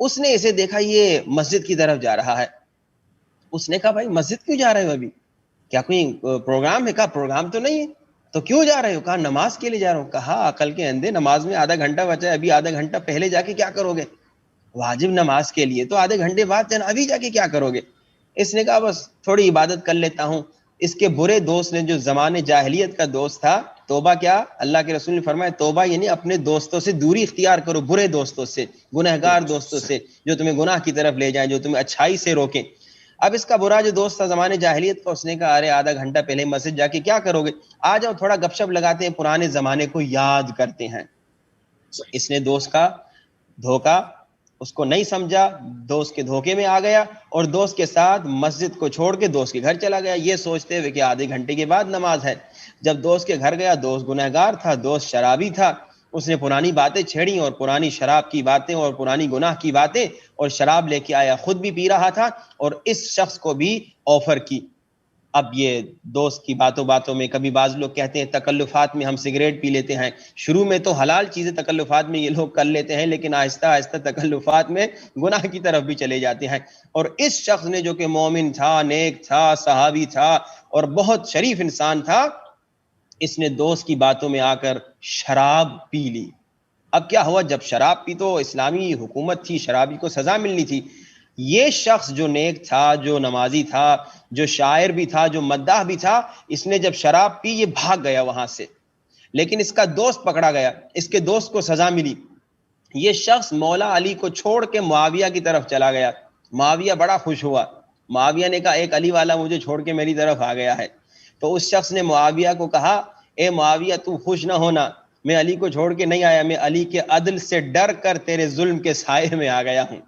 اس نے اسے دیکھا یہ مسجد کی طرف جا رہا ہے. اس نے کہا بھائی مسجد کیوں جا رہے ہو ابھی؟ کیا کوئی پروگرام ہے؟ کہا پروگرام تو نہیں ہے. تو کیوں جا رہے ہو؟ کہا نماز کے لیے جا رہا ہوں. کہا عقل کے اندھے، نماز میں آدھا گھنٹہ بچا ہے، ابھی آدھا گھنٹہ پہلے جا کے کیا کرو گے؟ واجب نماز کے لیے تو آدھے گھنٹے بعد جانا، ابھی جا کے کیا کرو گے؟ اس نے کہا بس تھوڑی عبادت کر لیتا ہوں. اس کے برے دوست نے، جو زمانے جاہلیت کا دوست تھا، توبہ کیا اللہ کے رسول نے فرمایا توبہ یعنی اپنے دوستوں سے دوری اختیار کرو، برے دوستوں سے، گنہگار دوستوں سے، جو تمہیں گناہ کی طرف لے جائیں، جو تمہیں اچھائی سے روکیں. اب اس کا برا جو دوست تھا زمانے جاہلیت کا، اس نے کہا ارے آدھا گھنٹہ پہلے مسجد جا کے کیا کرو گے؟ آ جاؤ تھوڑا گپ شپ لگاتے ہیں، پرانے زمانے کو یاد کرتے ہیں. اس نے دوست کا دھوکا اس کو نہیں سمجھا، دوست کے دھوکے میں آ گیا اور دوست کے ساتھ مسجد کو چھوڑ کے دوست کے گھر چلا گیا، یہ سوچتے ہوئے کہ آدھے گھنٹے کے بعد نماز ہے. جب دوست کے گھر گیا، دوست گنہگار تھا، دوست شرابی تھا. اس نے پرانی باتیں چھیڑی اور پرانی شراب کی باتیں اور پرانی گناہ کی باتیں، اور شراب لے کے آیا، خود بھی پی رہا تھا اور اس شخص کو بھی آفر کی. اب یہ دوست کی باتوں باتوں میں، کبھی بعض لوگ کہتے ہیں تکلفات میں ہم سگریٹ پی لیتے ہیں. شروع میں تو حلال چیزیں تکلفات میں یہ لوگ کر لیتے ہیں، لیکن آہستہ آہستہ تکلفات میں گناہ کی طرف بھی چلے جاتے ہیں. اور اس شخص نے جو کہ مومن تھا، نیک تھا، صحابی تھا اور بہت شریف انسان تھا، اس نے دوست کی باتوں میں آ کر شراب پی لی. اب کیا ہوا؟ جب شراب پی تو اسلامی حکومت تھی، شرابی کو سزا ملنی تھی. یہ شخص جو نیک تھا، جو نمازی تھا، جو شاعر بھی تھا، جو مداح بھی تھا، اس نے جب شراب پی یہ بھاگ گیا وہاں سے. لیکن اس کا دوست پکڑا گیا، اس کے دوست کو سزا ملی. یہ شخص مولا علی کو چھوڑ کے معاویہ کی طرف چلا گیا. معاویہ بڑا خوش ہوا. معاویہ نے کہا ایک علی والا مجھے چھوڑ کے میری طرف آ گیا ہے. تو اس شخص نے معاویہ کو کہا اے معاویہ تو خوش نہ ہونا، میں علی کو چھوڑ کے نہیں آیا، میں علی کے عدل سے ڈر کر تیرے ظلم کے سائے میں آ گیا ہوں.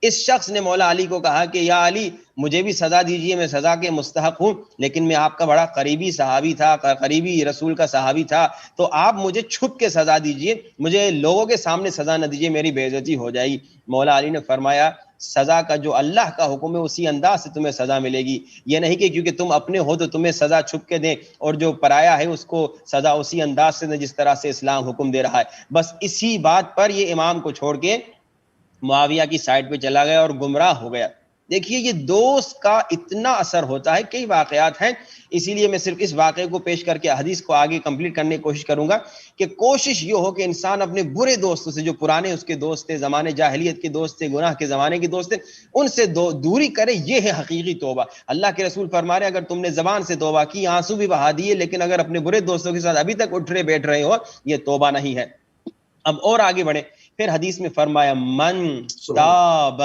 اس شخص نے مولا علی کو کہا کہ یا علی مجھے بھی سزا دیجئے، میں سزا کے مستحق ہوں، لیکن میں آپ کا بڑا قریبی صحابی تھا، قریبی رسول کا صحابی تھا، تو آپ مجھے چھپ کے سزا دیجئے، مجھے لوگوں کے سامنے سزا نہ دیجئے، میری بے عزتی ہو جائے گی. مولا علی نے فرمایا سزا کا جو اللہ کا حکم ہے اسی انداز سے تمہیں سزا ملے گی. یہ نہیں کہ کیونکہ تم اپنے ہو تو تمہیں سزا چھپ کے دیں، اور جو پرایا ہے اس کو سزا اسی انداز سے دیں جس طرح سے اسلام حکم دے رہا ہے. بس اسی بات پر یہ امام کو چھوڑ کے معاویہ کی سائٹ پہ چلا گیا اور گمراہ ہو گیا. دیکھیے یہ دوست کا اتنا اثر ہوتا ہے. کئی واقعات ہیں، اسی لیے میں صرف اس واقعے کو پیش کر کے حدیث کو آگے کمپلیٹ کرنے کی کوشش کروں گا کہ کوشش یہ ہو کہ انسان اپنے برے دوستوں سے، جو پرانے اس کے دوست تھے، زمانے جاہلیت کے دوست تھے، گناہ کے زمانے کے دوست تھے، ان سے دوری کرے. یہ ہے حقیقی توبہ. اللہ کے رسول فرما رہے ہیں اگر تم نے زبان سے توبہ کی، آنسو بھی بہا دیے، لیکن اگر اپنے برے دوستوں کے ساتھ ابھی تک اٹھ رہے بیٹھ رہے ہو، یہ توبہ نہیں ہے. اب اور آگے بڑھیں. پھر حدیث میں فرمایا من تاب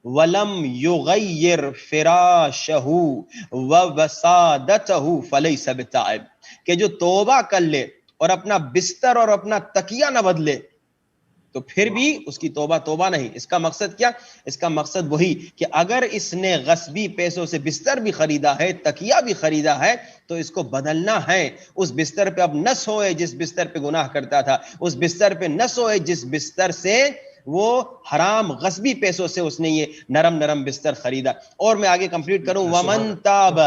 ولم یغیر فراشہ ووسادتہ فلیس بتائب، کہ جو توبہ کر لے اور اپنا بستر اور اپنا تکیہ نہ بدلے تو پھر بھی اس کی توبہ توبہ نہیں. اس کا مقصد کیا؟ اس کا مقصد وہی کہ اگر اس نے غصبی پیسوں سے بستر بھی خریدا ہے، تکیہ بھی خریدا ہے، تو اس کو بدلنا ہے. اس بستر پہ اب نہ سوئے جس بستر پہ گناہ کرتا تھا، اس بستر پہ نہ سوئے جس بستر سے وہ حرام غصبی پیسوں سے اس نے یہ نرم نرم بستر خریدا. اور میں آگے کمپلیٹ کروں. ومن تاب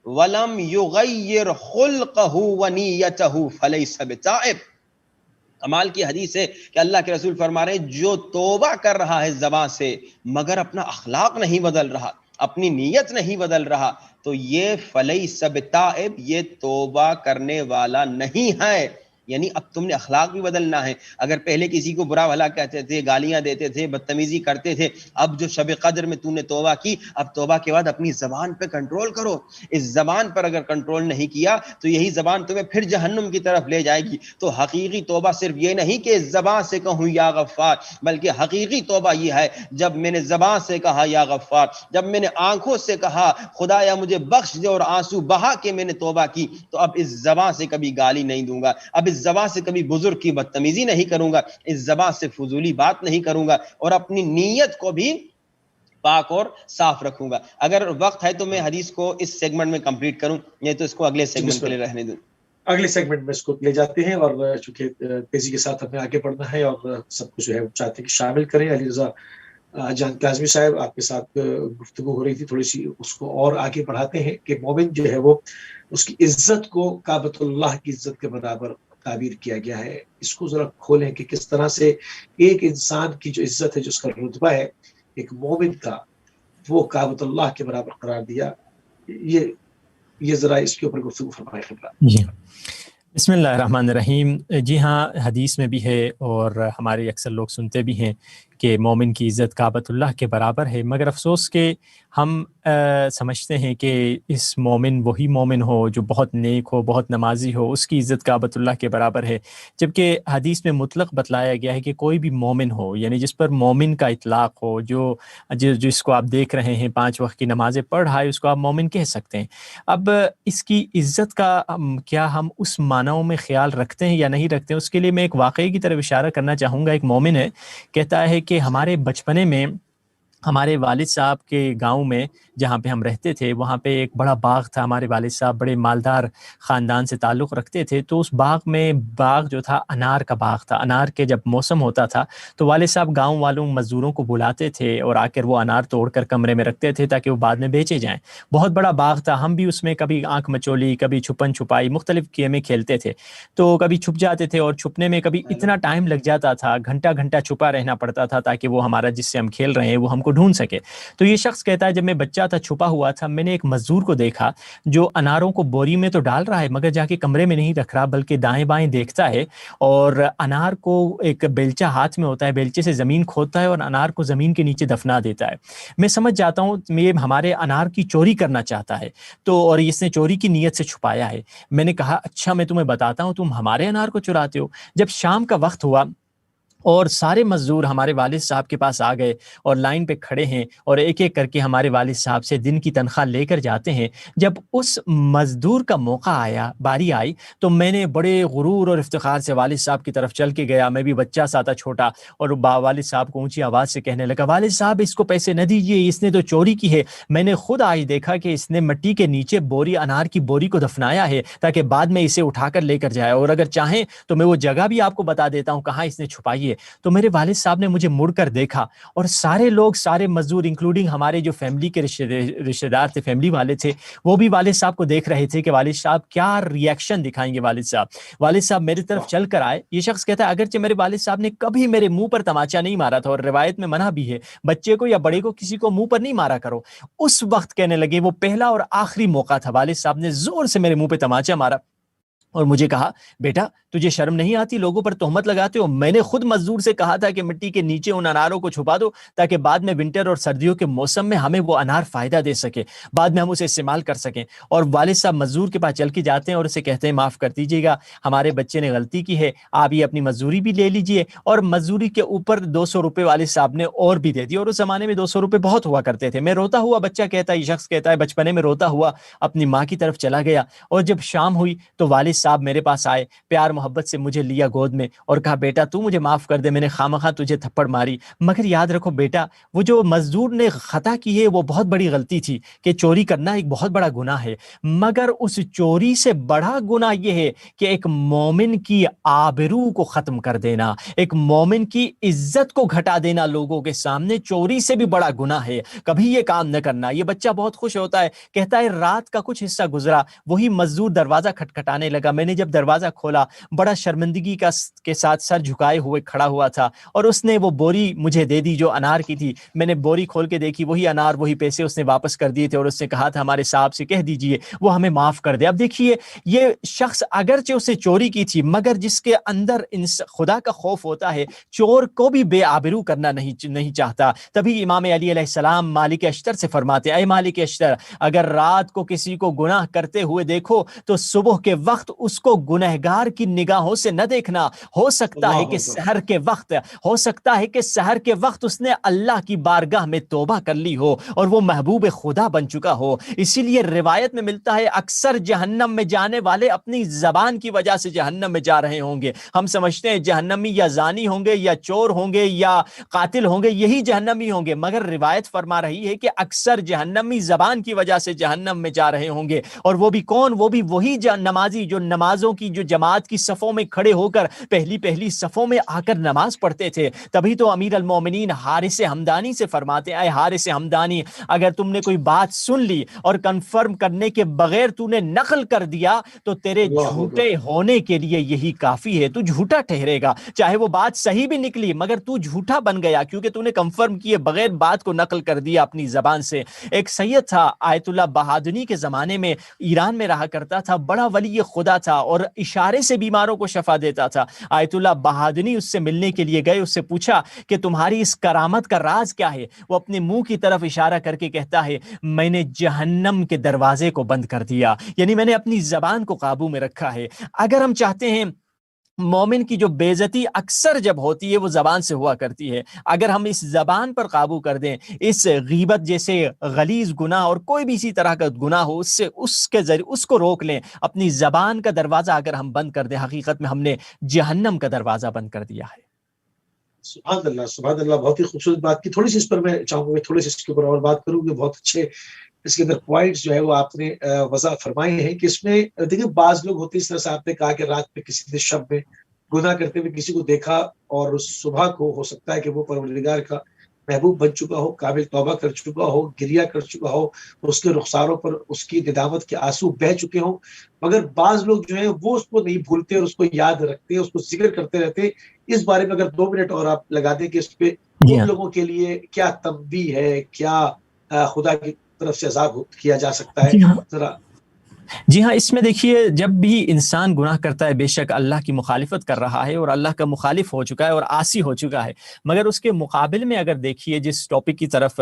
ولم یغیر خلقہ ونیتہ فلیس بتائب. کمال کی حدیث ہے کہ اللہ کے رسول فرما رہے ہیں جو توبہ کر رہا ہے زبان سے مگر اپنا اخلاق نہیں بدل رہا، اپنی نیت نہیں بدل رہا، تو یہ فلیس بتائب، یہ توبہ کرنے والا نہیں ہے. یعنی اب تم نے اخلاق بھی بدلنا ہے. اگر پہلے کسی کو برا بھلا کہتے تھے، گالیاں دیتے تھے، بدتمیزی کرتے تھے، اب جو شب قدر میں تم نے توبہ کی، اب توبہ کے بعد اپنی زبان پہ کنٹرول کرو. اس زبان پر اگر کنٹرول نہیں کیا تو یہی زبان تمہیں پھر جہنم کی طرف لے جائے گی. تو حقیقی توبہ صرف یہ نہیں کہ اس زبان سے کہوں یا غفار، بلکہ حقیقی توبہ یہ ہے جب میں نے زبان سے کہا یا غفار، جب میں نے آنکھوں سے کہا خدایا مجھے بخش دے اور آنسو بہا کے میں نے توبہ کی، تو اب اس زبان سے کبھی گالی نہیں دوں گا، اب اس زبان سے کبھی بزرگ کی بدتمیزی نہیں کروں گا، اس زبان سے فضولی بات نہیں کروں گا، اور اپنی نیت کو بھی پاک اور صاف رکھوں گا. اگر وقت ہے تو میں حدیث کو اس سیگمنٹ میں کمپلیٹ کروں، نہیں تو اس کو اگلے سیگمنٹ کے لیے رہنے دوں. اگلے سیگمنٹ میں اس کو لے جاتے ہیں، اور چونکہ تیزی کے ساتھ ہمیں آگے بڑھنا ہے اور سب کچھ جو ہے چاہتے ہیں کہ شامل کریں. علی رضا جان کاظمی صاحب آپ کے ساتھ گفتگو ہو رہی تھی، تھوڑی سی اس کو اور آگے بڑھاتے ہیں کہ مومن جو ہے وہ اس کی عزت کو کعبۃ اللہ کی عزت کے برابر تعبیر کیا گیا ہے، اس کو ذرا کھولیں کہ کس طرح سے ایک انسان کی جو عزت ہے، جو اس کا رتبہ ہے ایک مومن کا، وہ کعبۃ اللہ کے برابر قرار دیا. یہ ذرا اس کے اوپر گفتگو فرمائے قبلہ. جی بسم اللہ الرحمن الرحیم. جی ہاں، حدیث میں بھی ہے اور ہمارے اکثر لوگ سنتے بھی ہیں کہ مومن کی عزت کعبۃ اللہ کے برابر ہے، مگر افسوس کہ ہم سمجھتے ہیں کہ اس مومن وہی مومن ہو جو بہت نیک ہو، بہت نمازی ہو، اس کی عزت کعبۃ اللہ کے برابر ہے، جبکہ حدیث میں مطلق بتلایا گیا ہے کہ کوئی بھی مومن ہو، یعنی جس پر مومن کا اطلاق ہو، جس کو آپ دیکھ رہے ہیں 5 وقت کی نمازیں پڑھ رہا ہے، اس کو آپ مومن کہہ سکتے ہیں. اب اس کی عزت کا کیا ہم اس معنوں میں خیال رکھتے ہیں یا نہیں رکھتے ہیں؟ اس کے لیے میں ایک واقعے کی طرف اشارہ کرنا چاہوں گا. ایک مومن ہے، کہتا ہے کہ ہمارے بچپنے میں ہمارے والد صاحب کے گاؤں میں جہاں پہ ہم رہتے تھے، وہاں پہ ایک بڑا باغ تھا. ہمارے والد صاحب بڑے مالدار خاندان سے تعلق رکھتے تھے، تو اس باغ جو تھا انار کا باغ تھا. انار کے جب موسم ہوتا تھا تو والد صاحب گاؤں والوں مزدوروں کو بلاتے تھے اور آ کر وہ انار توڑ کر کمرے میں رکھتے تھے تاکہ وہ بعد میں بیچے جائیں. بہت بڑا باغ تھا، ہم بھی اس میں کبھی آنکھ مچولی، کبھی چھپن چھپائی، مختلف گیمیں کھیلتے تھے. تو کبھی چھپ جاتے تھے اور چھپنے میں کبھی اتنا ٹائم لگ جاتا تھا، گھنٹہ گھنٹہ چھپا رہنا پڑتا تھا تاکہ وہ ہمارا جس سے ہم کھیل رہے ہیں وہ ہم کو ڈھونڈ سکے. تو یہ شخص کہتا ہے جب میں بچہ تھا، چھپا ہوا تھا، میں نے ایک مزدور کو دیکھا جو اناروں کو بوری میں تو ڈال رہا ہے مگر جا کے کمرے میں نہیں رکھ رہا، بلکہ دائیں بائیں دیکھتا ہے اور انار کو ایک بیلچہ ہاتھ میں ہوتا ہے، بیلچے سے زمین کھودتا ہے اور انار کو زمین کے نیچے دفنا دیتا ہے. میں سمجھ جاتا ہوں یہ ہمارے انار کی چوری کرنا چاہتا ہے، تو اور اس نے چوری کی نیت سے چھپایا ہے. میں نے کہا اچھا میں تمہیں بتاتا ہوں، تم ہمارے انار کو چراتے ہو. جب شام کا وقت ہوا اور سارے مزدور ہمارے والد صاحب کے پاس آ گئے اور لائن پہ کھڑے ہیں اور ایک ایک کر کے ہمارے والد صاحب سے دن کی تنخواہ لے کر جاتے ہیں. جب اس مزدور کا موقع آیا، باری آئی، تو میں نے بڑے غرور اور افتخار سے والد صاحب کی طرف چل کے گیا. میں بھی بچہ سا تھا چھوٹا، اور والد صاحب کو اونچی آواز سے کہنے لگا، والد صاحب اس کو پیسے نہ دیجیے، اس نے تو چوری کی ہے. میں نے خود آج دیکھا کہ اس نے مٹی کے نیچے انار کی بوری کو دفنایا ہے تاکہ بعد میں اسے اٹھا کر لے کر جائے، اور اگر چاہیں تو میں وہ جگہ بھی آپ کو بتا دیتا ہوں کہاں اس نے چھپائی ہے. تو میرے والد صاحب نے مجھے مڑ کر دیکھا اور سارے لوگ، سارے مزدور انکلوڈنگ ہمارے جو فیملی کے رشتہ دار تھے، فیملی والے تھے، وہ بھی والد صاحب کو دیکھ رہے تھے کہ والد صاحب کیا ری ایکشن دکھائیں گے. والد صاحب میری طرف چل کر آئے. یہ شخص کہتا ہے اگرچہ میرے والد صاحب نے کبھی میرے منہ پر تماچا نہیں مارا تھا، اور روایت میں منع بھی ہے بچے کو یا بڑے کو کسی کو منہ پر نہیں مارا کرو، اس وقت کہنے لگے وہ پہلا اور آخری موقع تھا. والد صاحب نے زور سے میرے منہ پہ تماچا مارا اور مجھے کہا، بیٹا تجھے شرم نہیں آتی؟ لوگوں پر تہمت لگاتے ہو. میں نے خود مزدور سے کہا تھا کہ مٹی کے نیچے ان اناروں کو چھپا دو تاکہ بعد میں ونٹر اور سردیوں کے موسم میں ہمیں وہ انار فائدہ دے سکے، بعد میں ہم اسے استعمال کر سکیں. اور والد صاحب مزدور کے پاس چل کے جاتے ہیں اور اسے کہتے ہیں معاف کر دیجیے گا، ہمارے بچے نے غلطی کی ہے، آپ یہ اپنی مزدوری بھی لے لیجئے. اور مزدوری کے اوپر 200 روپے والد صاحب نے اور بھی دے دی، اور اس زمانے میں 200 روپے بہت ہوا کرتے تھے. میں روتا ہوا، بچہ کہتا ہے، یہ شخص کہتا ہے، بچپنے میں روتا ہوا اپنی ماں کی طرف چلا گیا. اور جب شام ہوئی تو والد صاحب میرے پاس آئے، پیار محبت سے مجھے لیا گود میں اور کہا، بیٹا تو مجھے معاف کر دے، میں نے خامخواہ تجھے تھپڑ ماری، مگر یاد رکھو بیٹا، وہ جو مزدور نے خطا کی ہے وہ بہت بڑی غلطی تھی کہ چوری کرنا ایک بہت بڑا گناہ ہے، مگر اس چوری سے بڑا گناہ یہ ہے کہ ایک مومن کی آبرو کو ختم کر دینا، ایک مومن کی عزت کو گھٹا دینا لوگوں کے سامنے، چوری سے بھی بڑا گناہ ہے. کبھی یہ کام نہ کرنا. یہ بچہ بہت خوش ہوتا ہے، کہتا ہے رات کا کچھ حصہ گزرا، وہی مزدور دروازہ کھٹکھٹانے لگا. میں نے جب دروازہ کھولا، بڑا شرمندگی کے ساتھ سر جھکائے ہوئے کھڑا ہوا تھا، اور اس نے وہ بوری مجھے دے دی جو انار کی تھی. میں نے بوری کھول کے دیکھی، وہی انار، وہی پیسے اس نے واپس کر دیے تھے، اور اس نے کہا تھا ہمارے صاحب سے کہہ دیجئے وہ ہمیں معاف کر دے. اب دیکھیے، یہ شخص اگرچہ اس نے چوری کی تھی، مگر جس کے اندر خدا کا خوف ہوتا ہے، چور کو بھی بے آبرو کرنا نہیں چاہتا. تبھی امام علی علیہ السلام مالک اشتر سے فرماتے، اے مالک اشتر، اگر رات کو کسی کو گناہ کرتے ہوئے دیکھو تو صبح کے وقت اس کو گنہگار کی نگاہوں سے نہ دیکھنا. ہو سکتا ہے کہ سحر کے وقت اس نے اللہ کی بارگاہ میں توبہ کر لی ہو اور وہ محبوب خدا بن چکا ہو. اسی لیے روایت میں ملتا ہے اکثر جہنم میں جانے والے اپنی زبان کی وجہ سے جہنم میں جا رہے ہوں گے. ہم سمجھتے ہیں جہنمی یا زانی ہوں گے یا چور ہوں گے یا قاتل ہوں گے، یہی جہنمی ہوں گے، مگر روایت فرما رہی ہے کہ اکثر جہنمی زبان کی وجہ سے جہنم میں جا رہے ہوں گے. اور وہ بھی کون؟ وہ بھی وہی نمازی جو نمازوں کی جو جماعت کی صفوں میں کھڑے ہو کر پہلی صفوں میں آ کر نماز پڑھتے تھے، تبھی تو امیر المومنین حارث حمدانی سے فرماتے اے حارث حمدانی، اگر تم نے کوئی بات سن لی اور کنفرم کرنے کے بغیر تو نے نقل کر دیا تو تیرے جھوٹے ہونے کے لیے یہی کافی ہے، تو جھوٹا ٹھہرے گا، چاہے وہ بات صحیح بھی نکلی مگر تو جھوٹا بن گیا کیونکہ تو نے کنفرم کیے بغیر بات کو نقل کر دیا اپنی زبان سے۔ ایک سید تھا آیت اللہ بہادنی کے زمانے میں، ایران میں رہا کرتا تھا، بڑا ولی خدا تھا اور اشارے سے بیماروں کو شفا دیتا تھا۔ آیت اللہ بہادنی اس سے ملنے کے لیے گئے، اس سے پوچھا کہ تمہاری اس کرامت کا راز کیا ہے؟ وہ اپنے منہ کی طرف اشارہ کر کے کہتا ہے میں نے جہنم کے دروازے کو بند کر دیا، یعنی میں نے اپنی زبان کو قابو میں رکھا ہے۔ اگر ہم چاہتے ہیں، مومن کی جو بے عزتی اکثر جب ہوتی ہے وہ زبان سے ہوا کرتی ہے، اگر ہم اس زبان پر قابو کر دیں، اس غیبت جیسے غلیظ گناہ اور کوئی بھی اسی طرح کا گناہ ہو اس سے اس کے ذریعے اس کو روک لیں، اپنی زبان کا دروازہ اگر ہم بند کر دیں، حقیقت میں ہم نے جہنم کا دروازہ بند کر دیا ہے۔ سبحان اللہ، سبحان اللہ، بہت ہی خوبصورت بات کی۔ تھوڑی سی اس پر میں چاہوں گا کہ تھوڑی سی اس کے اوپر اور بات کروں گی، بہت اچھے اس کے اندر پوائنٹس جو ہے وہ آپ نے وضع فرمائے ہیں کہ اس میں دیکھیں بعض لوگ ہوتے ہیں، اس طرح سے آپ نے کہا کہ رات میں کسی نے شب میں گناہ کرتے ہوئے کسی کو دیکھا اور صبح کو ہو سکتا ہے کہ وہ پروردگار کا محبوب بن چکا ہو، قابل توبہ کر چکا ہو، گریہ کر چکا ہو، اس کے رخساروں پر اس کی ندامت کے آنسو بہہ چکے ہوں، مگر بعض لوگ جو ہیں وہ اس کو نہیں بھولتے اور اس کو یاد رکھتے، اس کو ذکر کرتے رہتے۔ اس بارے میں اگر 2 منٹ اور آپ لگا دیں کہ اس پہ ان لوگوں کے لیے کیا تنبیہ ہے، کیا خدا کی طرف سے عذاب کیا جا سکتا ہے، ذرا۔ جی ہاں، اس میں دیکھیے جب بھی انسان گناہ کرتا ہے بے شک اللہ کی مخالفت کر رہا ہے اور اللہ کا مخالف ہو چکا ہے اور عاصی ہو چکا ہے، مگر اس کے مقابل میں اگر دیکھیے جس ٹاپک کی طرف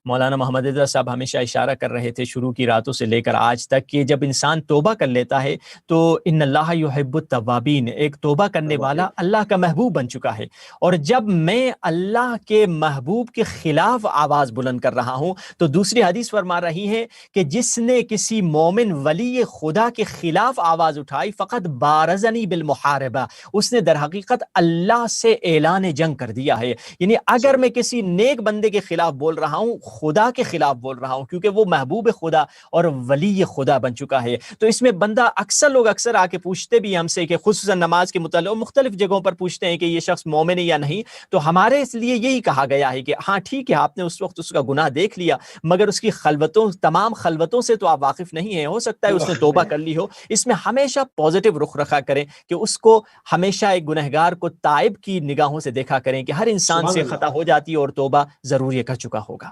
مولانا محمد رضا صاحب ہمیشہ اشارہ کر رہے تھے شروع کی راتوں سے لے کر آج تک، کہ جب انسان توبہ کر لیتا ہے تو ان اللہ یحب التوابین، ایک توبہ کرنے والا اللہ کا محبوب بن چکا ہے۔ اور جب میں اللہ کے محبوب کے خلاف آواز بلند کر رہا ہوں تو دوسری حدیث فرما رہی ہے کہ جس نے کسی مومن ولی خدا کے خلاف آواز اٹھائی فقط بارزنی بالمحاربہ، اس نے در حقیقت اللہ سے اعلان جنگ کر دیا ہے۔ یعنی اگر میں کسی نیک بندے کے خلاف بول رہا ہوں، خدا کے خلاف بول رہا ہوں، کیونکہ وہ محبوب خدا اور ولی خدا بن چکا ہے۔ تو اس میں بندہ لوگ اکثر آ کے پوچھتے بھی ہم سے کہ خصوصاً نماز کے متعلق مختلف جگہوں پر پوچھتے ہیں کہ یہ شخص مومن ہے یا نہیں، تو ہمارے اس لیے یہی کہا گیا ہے کہ ہاں ٹھیک ہے، آپ نے اس وقت اس کا گناہ دیکھ لیا مگر اس کی تمام خلوتوں سے تو آپ واقف نہیں ہیں، ہو سکتا ہے اس نے توبہ کر لی ہو۔ اس میں ہمیشہ پازیٹیو رخ رکھا کریں کہ اس کو ہمیشہ ایک گنہگار کو تائب کی نگاہوں سے دیکھا کریں کہ ہر انسان سے خطا ہو جاتی ہے اور توبہ ضرور یہ کر چکا ہوگا۔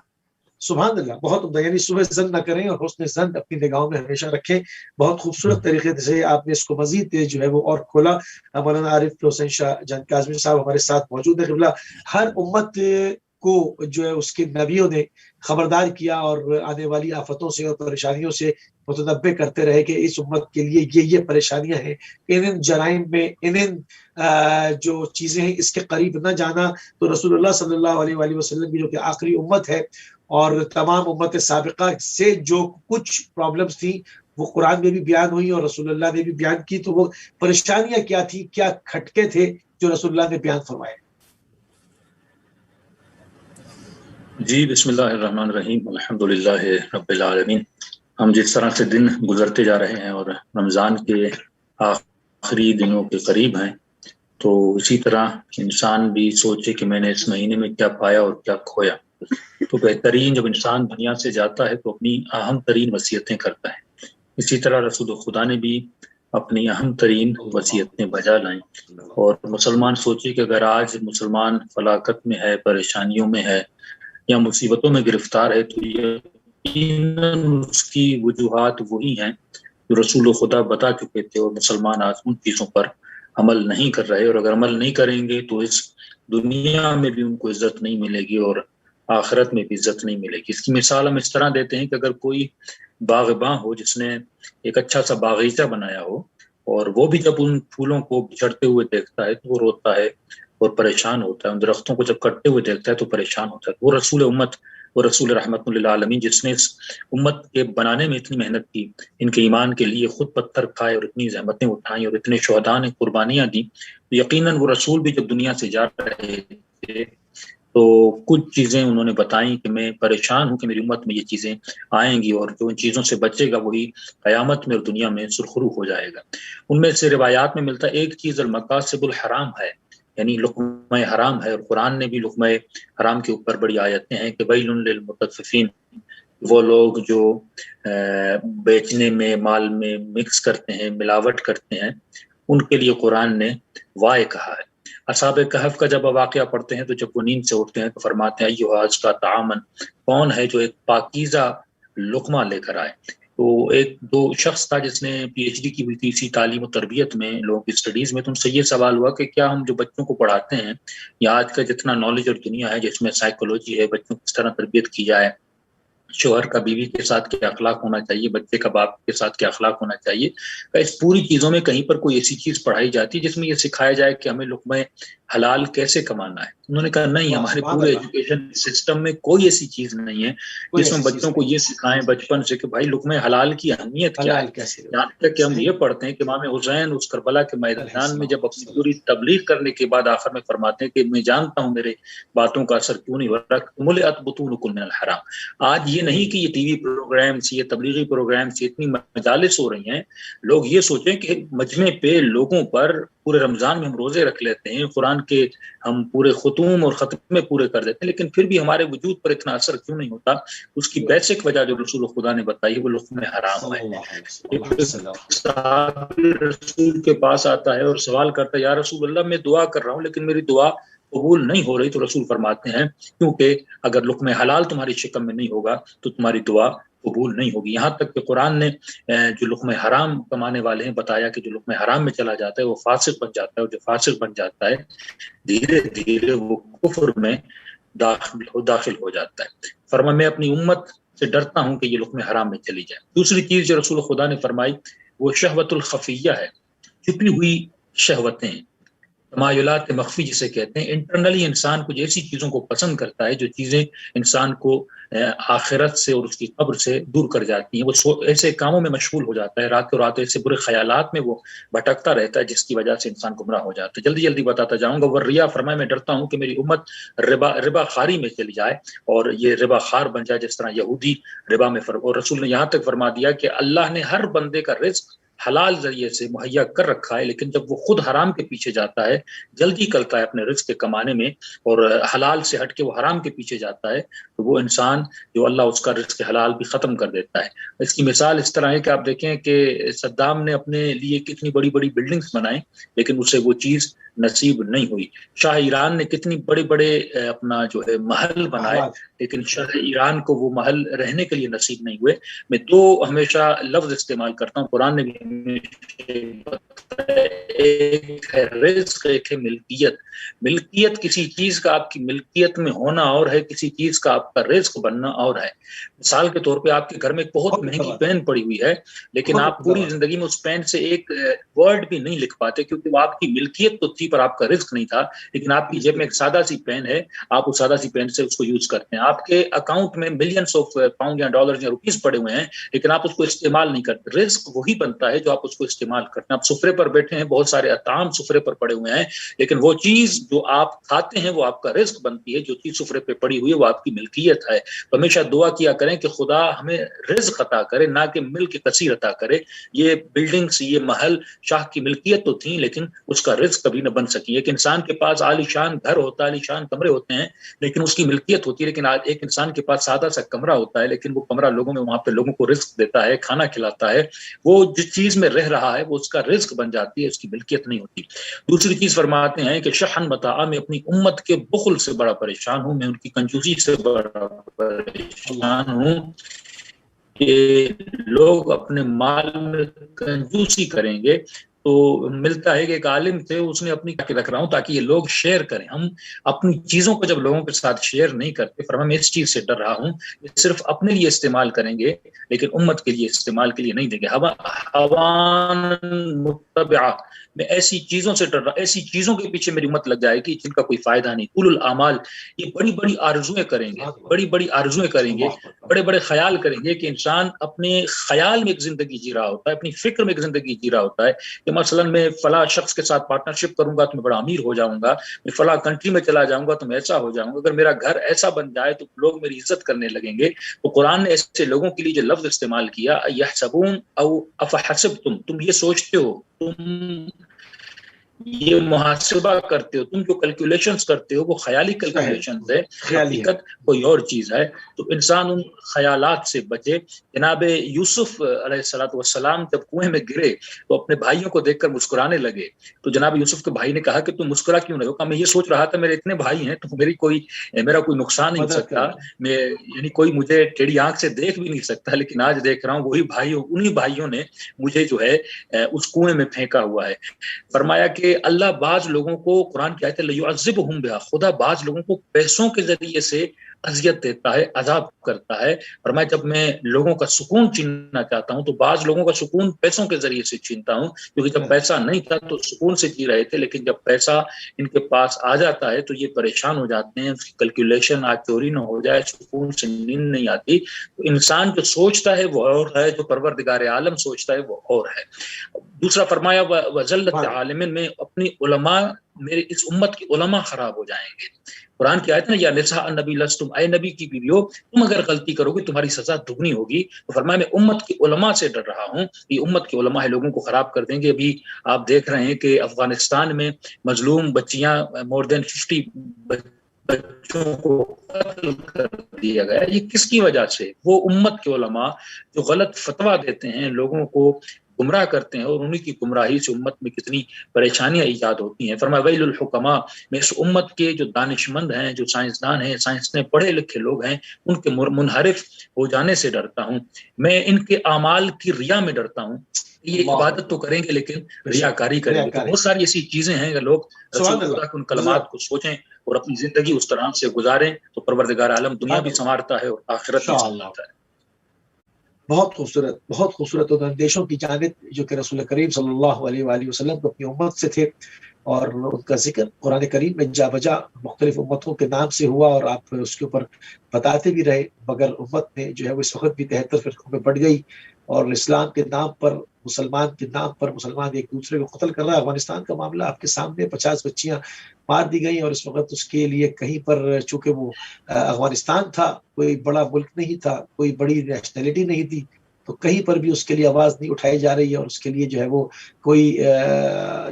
سبحان اللہ، بہت عمدہ، یعنی صبح زن نہ کریں اور حسن زن اپنی نگاہوں میں ہمیشہ رکھیں۔ بہت خوبصورت طریقے سے آپ نے اس کو مزید جو ہے وہ اور کھولا۔ مولانا عارف حسین شاہ جان کاظمی صاحب ہمارے ساتھ موجود ہے۔ قبلہ ہر امت کو جو ہے اس کے نبیوں نے خبردار کیا اور آنے والی آفتوں سے اور پریشانیوں سے متنبع کرتے رہے کہ اس امت کے لیے یہ پریشانیاں ہیں، ان جرائم میں ان جو چیزیں ہیں اس کے قریب نہ جانا۔ تو رسول اللہ صلی اللہ علیہ وآلہ وسلم کی جو کہ آخری امت ہے اور تمام امت سابقہ سے جو کچھ پرابلمز تھیں وہ قرآن میں بھی بیان ہوئی اور رسول اللہ نے بھی بیان کی، تو وہ پریشانیاں کیا تھی، کیا کھٹکے تھے جو رسول اللہ نے بیان فرمائے۔ جی بسم اللہ الرحمن الرحیم، الحمدللہ رب العالمین۔ ہم جس طرح سے دن گزرتے جا رہے ہیں اور رمضان کے آخری دنوں کے قریب ہیں، تو اسی طرح انسان بھی سوچے کہ میں نے اس مہینے میں کیا پایا اور کیا کھویا۔ تو بہترین جب انسان دنیا سے جاتا ہے تو اپنی اہم ترین وصیتیں کرتا ہے، اسی طرح رسول خدا نے بھی اپنی اہم ترین وصیتیں بجا لائیں۔ اور مسلمان سوچے کہ اگر آج مسلمان فلاکت میں ہے، پریشانیوں میں ہے یا مصیبتوں میں گرفتار ہے تو یقیناً اس کی وجوہات وہی ہیں جو رسول خدا بتا چکے تھے، اور مسلمان آج ان چیزوں پر عمل نہیں کر رہے، اور اگر عمل نہیں کریں گے تو اس دنیا میں بھی ان کو عزت نہیں ملے گی اور آخرت میں بھی عزت نہیں ملے گی۔ اس کی مثال ہم اس طرح دیتے ہیں کہ اگر کوئی باغباں ہو جس نے ایک اچھا سا باغیچہ بنایا ہو، اور وہ بھی جب ان پھولوں کو بچھڑتے ہوئے دیکھتا ہے تو وہ روتا ہے اور پریشان ہوتا ہے، ان درختوں کو جب کٹتے ہوئے دیکھتا ہے تو پریشان ہوتا ہے۔ وہ رسول امت، وہ رسول رحمت للعالمین جس نے اس امت کے بنانے میں اتنی محنت کی، ان کے ایمان کے لیے خود پتھر کھائے اور اتنی زحمتیں اٹھائیں اور اتنے شہداء نے قربانیاں دیں، تو یقیناً وہ رسول بھی جب دنیا سے جا رہے تھے تو کچھ چیزیں انہوں نے بتائیں کہ میں پریشان ہوں کہ میری امت میں یہ چیزیں آئیں گی، اور جو ان چیزوں سے بچے گا وہی قیامت میں اور دنیا میں سرخرو ہو جائے گا۔ ان میں سے روایات میں ملتا ہے ایک چیز المقاصب الحرام ہے، یعنی لقمہ حرام ہے، اور قرآن نے بھی لقمہ حرام کے اوپر بڑی آیتیں ہیں کہ ویل للمطففین، وہ لوگ جو بیچنے میں مال میں مکس کرتے ہیں، ملاوٹ کرتے ہیں، ان کے لیے قرآن نے وائے کہا ہے۔ اصحاب کہف کا جب واقعہ پڑھتے ہیں تو جب وہ نیند سے اٹھتے ہیں تو فرماتے ہیں ایھا ازکی طعاما، کون ہے جو ایک پاکیزہ لقمہ لے کر آئے۔ تو ایک دو شخص تھا جس نے پی ایچ ڈی کی ہوئی تھی اسی تعلیم و تربیت میں، لوگوں کی اسٹڈیز میں، تو ان سے یہ سوال ہوا کہ کیا ہم جو بچوں کو پڑھاتے ہیں یا آج کا جتنا نالج اور دنیا ہے جس میں سائیکولوجی ہے، بچوں کو کس طرح تربیت کی جائے، شوہر کا بیوی کے ساتھ کیا اخلاق ہونا چاہیے، بچے کا باپ کے ساتھ کیا اخلاق ہونا چاہیے، اس پوری چیزوں میں کہیں پر کوئی ایسی چیز پڑھائی جاتی ہے جس میں یہ سکھایا جائے کہ ہمیں لقمہ حلال کیسے کمانا ہے؟ انہوں نے کہا نہیں، ہمارے پورے ایجوکیشن سسٹم میں کوئی ایسی چیز نہیں ہے جس میں بچوں کو یہ سکھائیں بچپن سے کہ بھائی لقمہ حلال کی اہمیت کیا ہے۔ یہاں تک کہ ہم یہ پڑھتے ہیں کہ امام حسین اس کربلا کے میدان میں جب اپنی پوری تبلیغ کرنے کے بعد آخر میں فرماتے ہیں کہ میں جانتا ہوں میرے باتوں کا اثر کیوں نہیں ہو رہا، ملئت بطونکم من الحرام۔ آج یہ نہیں کہ یہ ٹی وی پروگرامس، یہ تبلیغی پروگرامس، اتنی مجالس ہو رہی ہیں، لوگ یہ سوچیں کہ مجمع پہ لوگوں پر پورے رمضان میں ہم روزے رکھ لیتے ہیں، قرآن کے ہم پورے ختوم اور ختمے پورے کر دیتے ہیں، لیکن پھر بھی ہمارے وجود پر اتنا اثر کیوں نہیں ہوتا؟ اس کی بیسک وجہ جو رسول خدا نے بتائی ہے وہ لقمہ حرام ہے۔ رسول کے پاس آتا ہے اور سوال کرتا ہے یا رسول اللہ میں دعا کر رہا ہوں لیکن میری دعا قبول نہیں ہو رہی، تو رسول فرماتے ہیں کیونکہ اگر لقمہ حلال تمہاری شکم میں نہیں ہوگا تو تمہاری دعا قبول نہیں ہوگی۔ یہاں تک کہ قرآن نے جو لقمہ حرام کمانے والے ہیں بتایا کہ جو لقمہ حرام میں چلا جاتا ہے وہ فاسق بن جاتا ہے، اور جو فاسق بن جاتا ہے دھیرے دھیرے وہ کفر میں داخل ہو جاتا ہے۔ فرمایا میں اپنی امت سے ڈرتا ہوں کہ یہ لقمہ حرام میں چلی جائے۔ دوسری چیز جو رسول خدا نے فرمائی وہ شہوت الخفیہ ہے، چھپی ہوئی شہوتیں، تمایلات مخفی جسے کہتے ہیں۔ انٹرنلی انسان کچھ ایسی چیزوں کو پسند کرتا ہے جو چیزیں انسان کو آخرت سے اور اس کی قبر سے دور کر جاتی ہیں، وہ ایسے کاموں میں مشغول ہو جاتا ہے، رات رات ایسے برے خیالات میں وہ بھٹکتا رہتا ہے جس کی وجہ سے انسان گمراہ ہو جاتا ہے۔ جلدی جلدی بتاتا جاؤں گا۔ والریا، فرمایا میں ڈرتا ہوں کہ میری امت ربا خاری میں چلی جائے اور یہ ربا خار بن جائے جس طرح یہودی ربا میں اور رسول نے یہاں تک فرما دیا کہ اللہ نے ہر بندے کا رزق حلال ذریعے سے مہیا کر رکھا ہے، لیکن جب وہ خود حرام کے پیچھے جاتا ہے، جلدی کرتا ہے اپنے رزق کے کمانے میں اور حلال سے ہٹ کے وہ حرام کے پیچھے جاتا ہے، تو وہ انسان جو اللہ اس کا رزق حلال بھی ختم کر دیتا ہے۔ اس کی مثال اس طرح ہے کہ آپ دیکھیں کہ صدام نے اپنے لیے کتنی بڑی بڑی بلڈنگز بنائیں لیکن اسے وہ چیز نصیب نہیں ہوئی۔ شاہ ایران نے کتنی بڑے بڑے اپنا جو ہے محل بنائے لیکن شاہ ایران کو وہ محل رہنے کے لیے نصیب نہیں ہوئے۔ میں دو ہمیشہ لفظ استعمال کرتا ہوں، قرآن نے بھی ایک ہے رزق، ایک ہے ملکیت۔ ملکیت کسی چیز کا آپ کی ملکیت میں ہونا اور ہے، کسی چیز کا آپ کا رزق بننا اور ہے۔ مثال کے طور پہ آپ کے گھر میں بہت مہنگی پین پڑی ہوئی ہے لیکن آپ پوری زندگی میں اس پین سے ایک ورڈ بھی نہیں لکھ پاتے کیونکہ وہ آپ کی ملکیت تو تھی پر آپ کا رزق نہیں تھا، لیکن آپ کی جیب میں ایک سادہ سی پین ہے، آپ اس سادہ سی پین سے اس کو یوز کرتے ہیں۔ آپ کے اکاؤنٹ میں ملینس آف پاؤنڈ یا ڈالر یا روپیز پڑے ہوئے ہیں لیکن آپ اس کو استعمال نہیں کرتے۔ رزق وہی بنتا ہے جو آپ اس کو استعمال کرتے ہیں۔ آپ سفرے پر بیٹھے ہیں، بہت سارے اطعام سفرے پر پڑے ہوئے ہیں لیکن وہ چیز جو آپ کھاتے ہیں وہ آپ کا رزق بنتی ہے، جو چیز سفرے پہ پڑی ہوئی ہے وہ آپ کی ملکیت ہے۔ تو ہمیشہ دعا کیا کریں کہ خدا ہمیں رزق عطا کرے، نہ کہ ملک کثیر عطا کرے۔ یہ بلڈنگز، یہ محل شاہ کی ملکیت تو تھیں لیکن اس کا رزق کبھی نہ بن سکی۔ ایک انسان کے پاس عالی شان گھر ہوتا ہے، عالی شان کمرے ہوتے ہیں لیکن اس کی ملکیت ہوتی ہے، لیکن آج ایک انسان کے پاس سادہ سا کمرہ ہوتا ہے لیکن وہ کمرہ لوگوں میں وہاں پہ لوگوں کو رزق دیتا ہے، کھانا کھلاتا ہے، وہ جس چیز میں رہ رہا ہے وہ اس کا رزق بن جاتی ہے، اس کی ملکیت نہیں ہوتی۔ دوسری چیز فرماتے ہیں کہ شحن متاع، میں اپنی امت کے بخل سے بڑا پریشان ہوں، میں ان کی کنجوسی سے بڑا پریشان ہوں کہ لوگ اپنے مال میں کنجوسی کریں گے۔ تو ملتا ہے کہ ایک عالم تھے، اس نے اپنی رکھ رہا ہوں تاکہ یہ لوگ شیئر کریں۔ ہم اپنی چیزوں کو جب لوگوں کے ساتھ شیئر نہیں کرتے، فرمایا میں اس چیز سے ڈر رہا ہوں، یہ صرف اپنے لیے استعمال کریں گے لیکن امت کے لیے استعمال کے لیے نہیں دیں گے۔ ہوان متبعہ، میں ایسی چیزوں سے ڈر رہا، ایسی چیزوں کے پیچھے میری امت لگ جائے گی جن کا کوئی فائدہ نہیں۔ اولو الاعمال، یہ بڑی بڑی آرزویں کریں گے، بڑی بڑی آرزویں کریں گے، بڑے بڑے خیال کریں گے کہ انسان اپنے خیال میں ایک زندگی جی رہا ہوتا ہے، اپنی فکر میں ایک زندگی جی رہا ہوتا ہے کہ مثلا میں فلاں شخص کے ساتھ پارٹنرشپ کروں گا تو میں بڑا امیر ہو جاؤں گا، میں فلاں کنٹری میں چلا جاؤں گا تو میں ایسا ہو جاؤں گا، اگر میرا گھر ایسا بن جائے تو لوگ میری عزت کرنے لگیں گے۔ تو قرآن نے ایسے لوگوں کے لیے جو لفظ استعمال کیا یحسبون او افحسبتم، تم یہ سوچتے ہو، تم یہ محاسبہ کرتے ہو، تم جو کیلکولیشنز کرتے ہو وہ خیالی کیلکولیشنز ہے، حقیقت کوئی اور چیز ہے۔ تو انسان ان خیالات سے بچے۔ جناب یوسف علیہ السلام جب کنویں میں گرے تو اپنے بھائیوں کو دیکھ کر مسکرانے لگے، تو جناب یوسف کے بھائی نے کہا کہ تم مسکرا کیوں رہے ہو؟ کہا میں یہ سوچ رہا تھا میرے اتنے بھائی ہیں تو میرا کوئی نقصان نہیں ہو سکتا، میں یعنی کوئی مجھے ٹیڑھی آنکھ سے دیکھ بھی نہیں سکتا، لیکن آج دیکھ رہا ہوں وہی انہی بھائیوں نے مجھے جو ہے اس کنویں میں پھینکا ہوا ہے۔ فرمایا کہ اللہ بعض لوگوں کو، قرآن کی آیت ہے لیعذبہم بہا، خدا بعض لوگوں کو پیسوں کے ذریعے سے اذیت دیتا ہے، عذاب کرتا ہے۔ فرمایا جب میں لوگوں کا سکون چھیننا چاہتا ہوں تو بعض لوگوں کا سکون پیسوں کے ذریعے سے چھینتا ہوں، کیونکہ جب پیسہ نہیں تھا تو سکون سے جی رہے تھے، لیکن جب پیسہ ان کے پاس آ جاتا ہے تو یہ پریشان ہو جاتے ہیں، اس کی کیلکولیشن آج چوری نہ ہو جائے، سکون سے نیند نہیں آتی۔ تو انسان جو سوچتا ہے وہ اور ہے، جو پروردگار عالم سوچتا ہے وہ اور ہے۔ دوسرا فرمایا وذلت عالم، میں اپنی علماء، میرے اس امت کی علماء خراب ہو جائیں گے۔ قرآن کی آیت ہے نا یا نساء النبی لستم، اے نبی کی بیویو تم اگر غلطی کرو گے تمہاری سزا دگنی ہوگی۔ تو فرمایا میں امت کی علماء سے ڈر رہا ہوں، یہ امت کی علماء ہے لوگوں کو خراب کر دیں گے۔ ابھی آپ دیکھ رہے ہیں کہ افغانستان میں مظلوم بچیاں more than 50 بچوں کو قتل کر دیا گیا، یہ کس کی وجہ سے؟ وہ امت کے علماء جو غلط فتویٰ دیتے ہیں، لوگوں کو گمراہ کرتے ہیں، اور انہی کی گمراہی سے امت میں کتنی پریشانیاں ایجاد ہوتی ہیں۔ فرمایا ویل الحکماء، میں اس امت کے جو دانشمند ہیں، جو سائنسدان ہیں، سائنس میں پڑھے لکھے لوگ ہیں، ان کے منحرف ہو جانے سے ڈرتا ہوں۔ میں ان کے اعمال کی ریا میں ڈرتا ہوں، یہ عبادت تو کریں گے لیکن ریاکاری کریں گے۔ تو بہت ساری ایسی چیزیں ہیں، اگر لوگ رسول اللہ کے ان کلمات کو سوچیں اور اپنی زندگی اس طرح سے گزاریں تو پروردگار عالم دنیا بھی سنوارتا ہے اور آخرت بھی سنوارتا ہے۔ بہت خوبصورت، بہت خوبصورت اندیشوں کی جانب جو کہ رسول کریم صلی اللہ علیہ وآلہ وسلم کو اپنی امت سے تھے، اور ان کا ذکر قرآن کریم میں جا بجا مختلف امتوں کے نام سے ہوا، اور آپ اس کے اوپر بتاتے بھی رہے، مگر امت میں جو ہے وہ اس وقت بھی 73 فرقوں میں بڑھ گئی، اور اسلام کے نام پر، مسلمان کے نام پر مسلمان ایک دوسرے کو قتل کر رہا ہے۔ افغانستان کا معاملہ آپ کے سامنے، 50 بچیاں مار دی گئیں، اور اس وقت اس کے لیے کہیں پر، چونکہ وہ افغانستان تھا، کوئی بڑا ملک نہیں تھا، کوئی بڑی نیشنلٹی نہیں تھی، تو کہیں پر بھی اس کے لیے آواز نہیں اٹھائی جا رہی ہے، اور اس کے لیے جو ہے وہ کوئی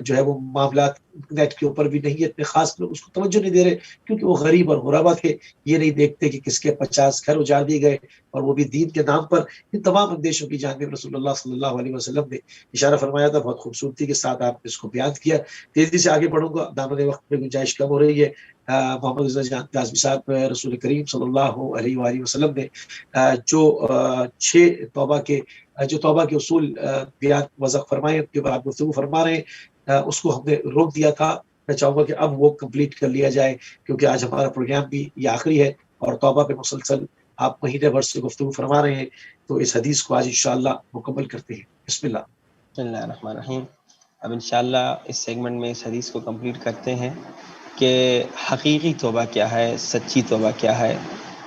جو ہے وہ معاملات نیٹ کے اوپر بھی نہیں ہے، اتنے خاص لوگ اس کو توجہ نہیں دے رہے، کیونکہ وہ غریب اور غربا تھے، یہ نہیں دیکھتے کہ کس کے 50 گھر اجاڑ دیے گئے، اور وہ بھی دین کے نام پر۔ ان تمام اندیشوں کی جانب رسول اللہ صلی اللہ علیہ وسلم نے اشارہ فرمایا تھا، بہت خوبصورتی کے ساتھ آپ نے اس کو بیان کیا۔ تیزی سے آگے بڑھوں گا، دامن وقت میں گنجائش کم ہو رہی ہے۔ محمد رضا جان کاظمی صاحب، رسول کریم صلی اللہ علیہ وآلہ وسلم نے جو 6 توبہ کے اصول بیان وضع فرمائے، ان کے بعد گفتگو فرما رہے ہیں، اس کو ہم نے روک دیا تھا۔ میں چاہوں گا کہ اب وہ کمپلیٹ کر لیا جائے، کیونکہ آج ہمارا پروگرام بھی یہ آخری ہے، اور توبہ پہ مسلسل آپ مہینے بھر سے گفتگو فرما رہے ہیں، تو اس حدیث کو آج انشاءاللہ مکمل کرتے ہیں۔ بسم اللہ۔ بسم اللہ الرحمن الرحیم۔ اب انشاءاللہ اس سیگمنٹ میں اس حدیث کو کمپلیٹ کرتے ہیں کہ حقیقی توبہ کیا ہے، سچی توبہ کیا ہے۔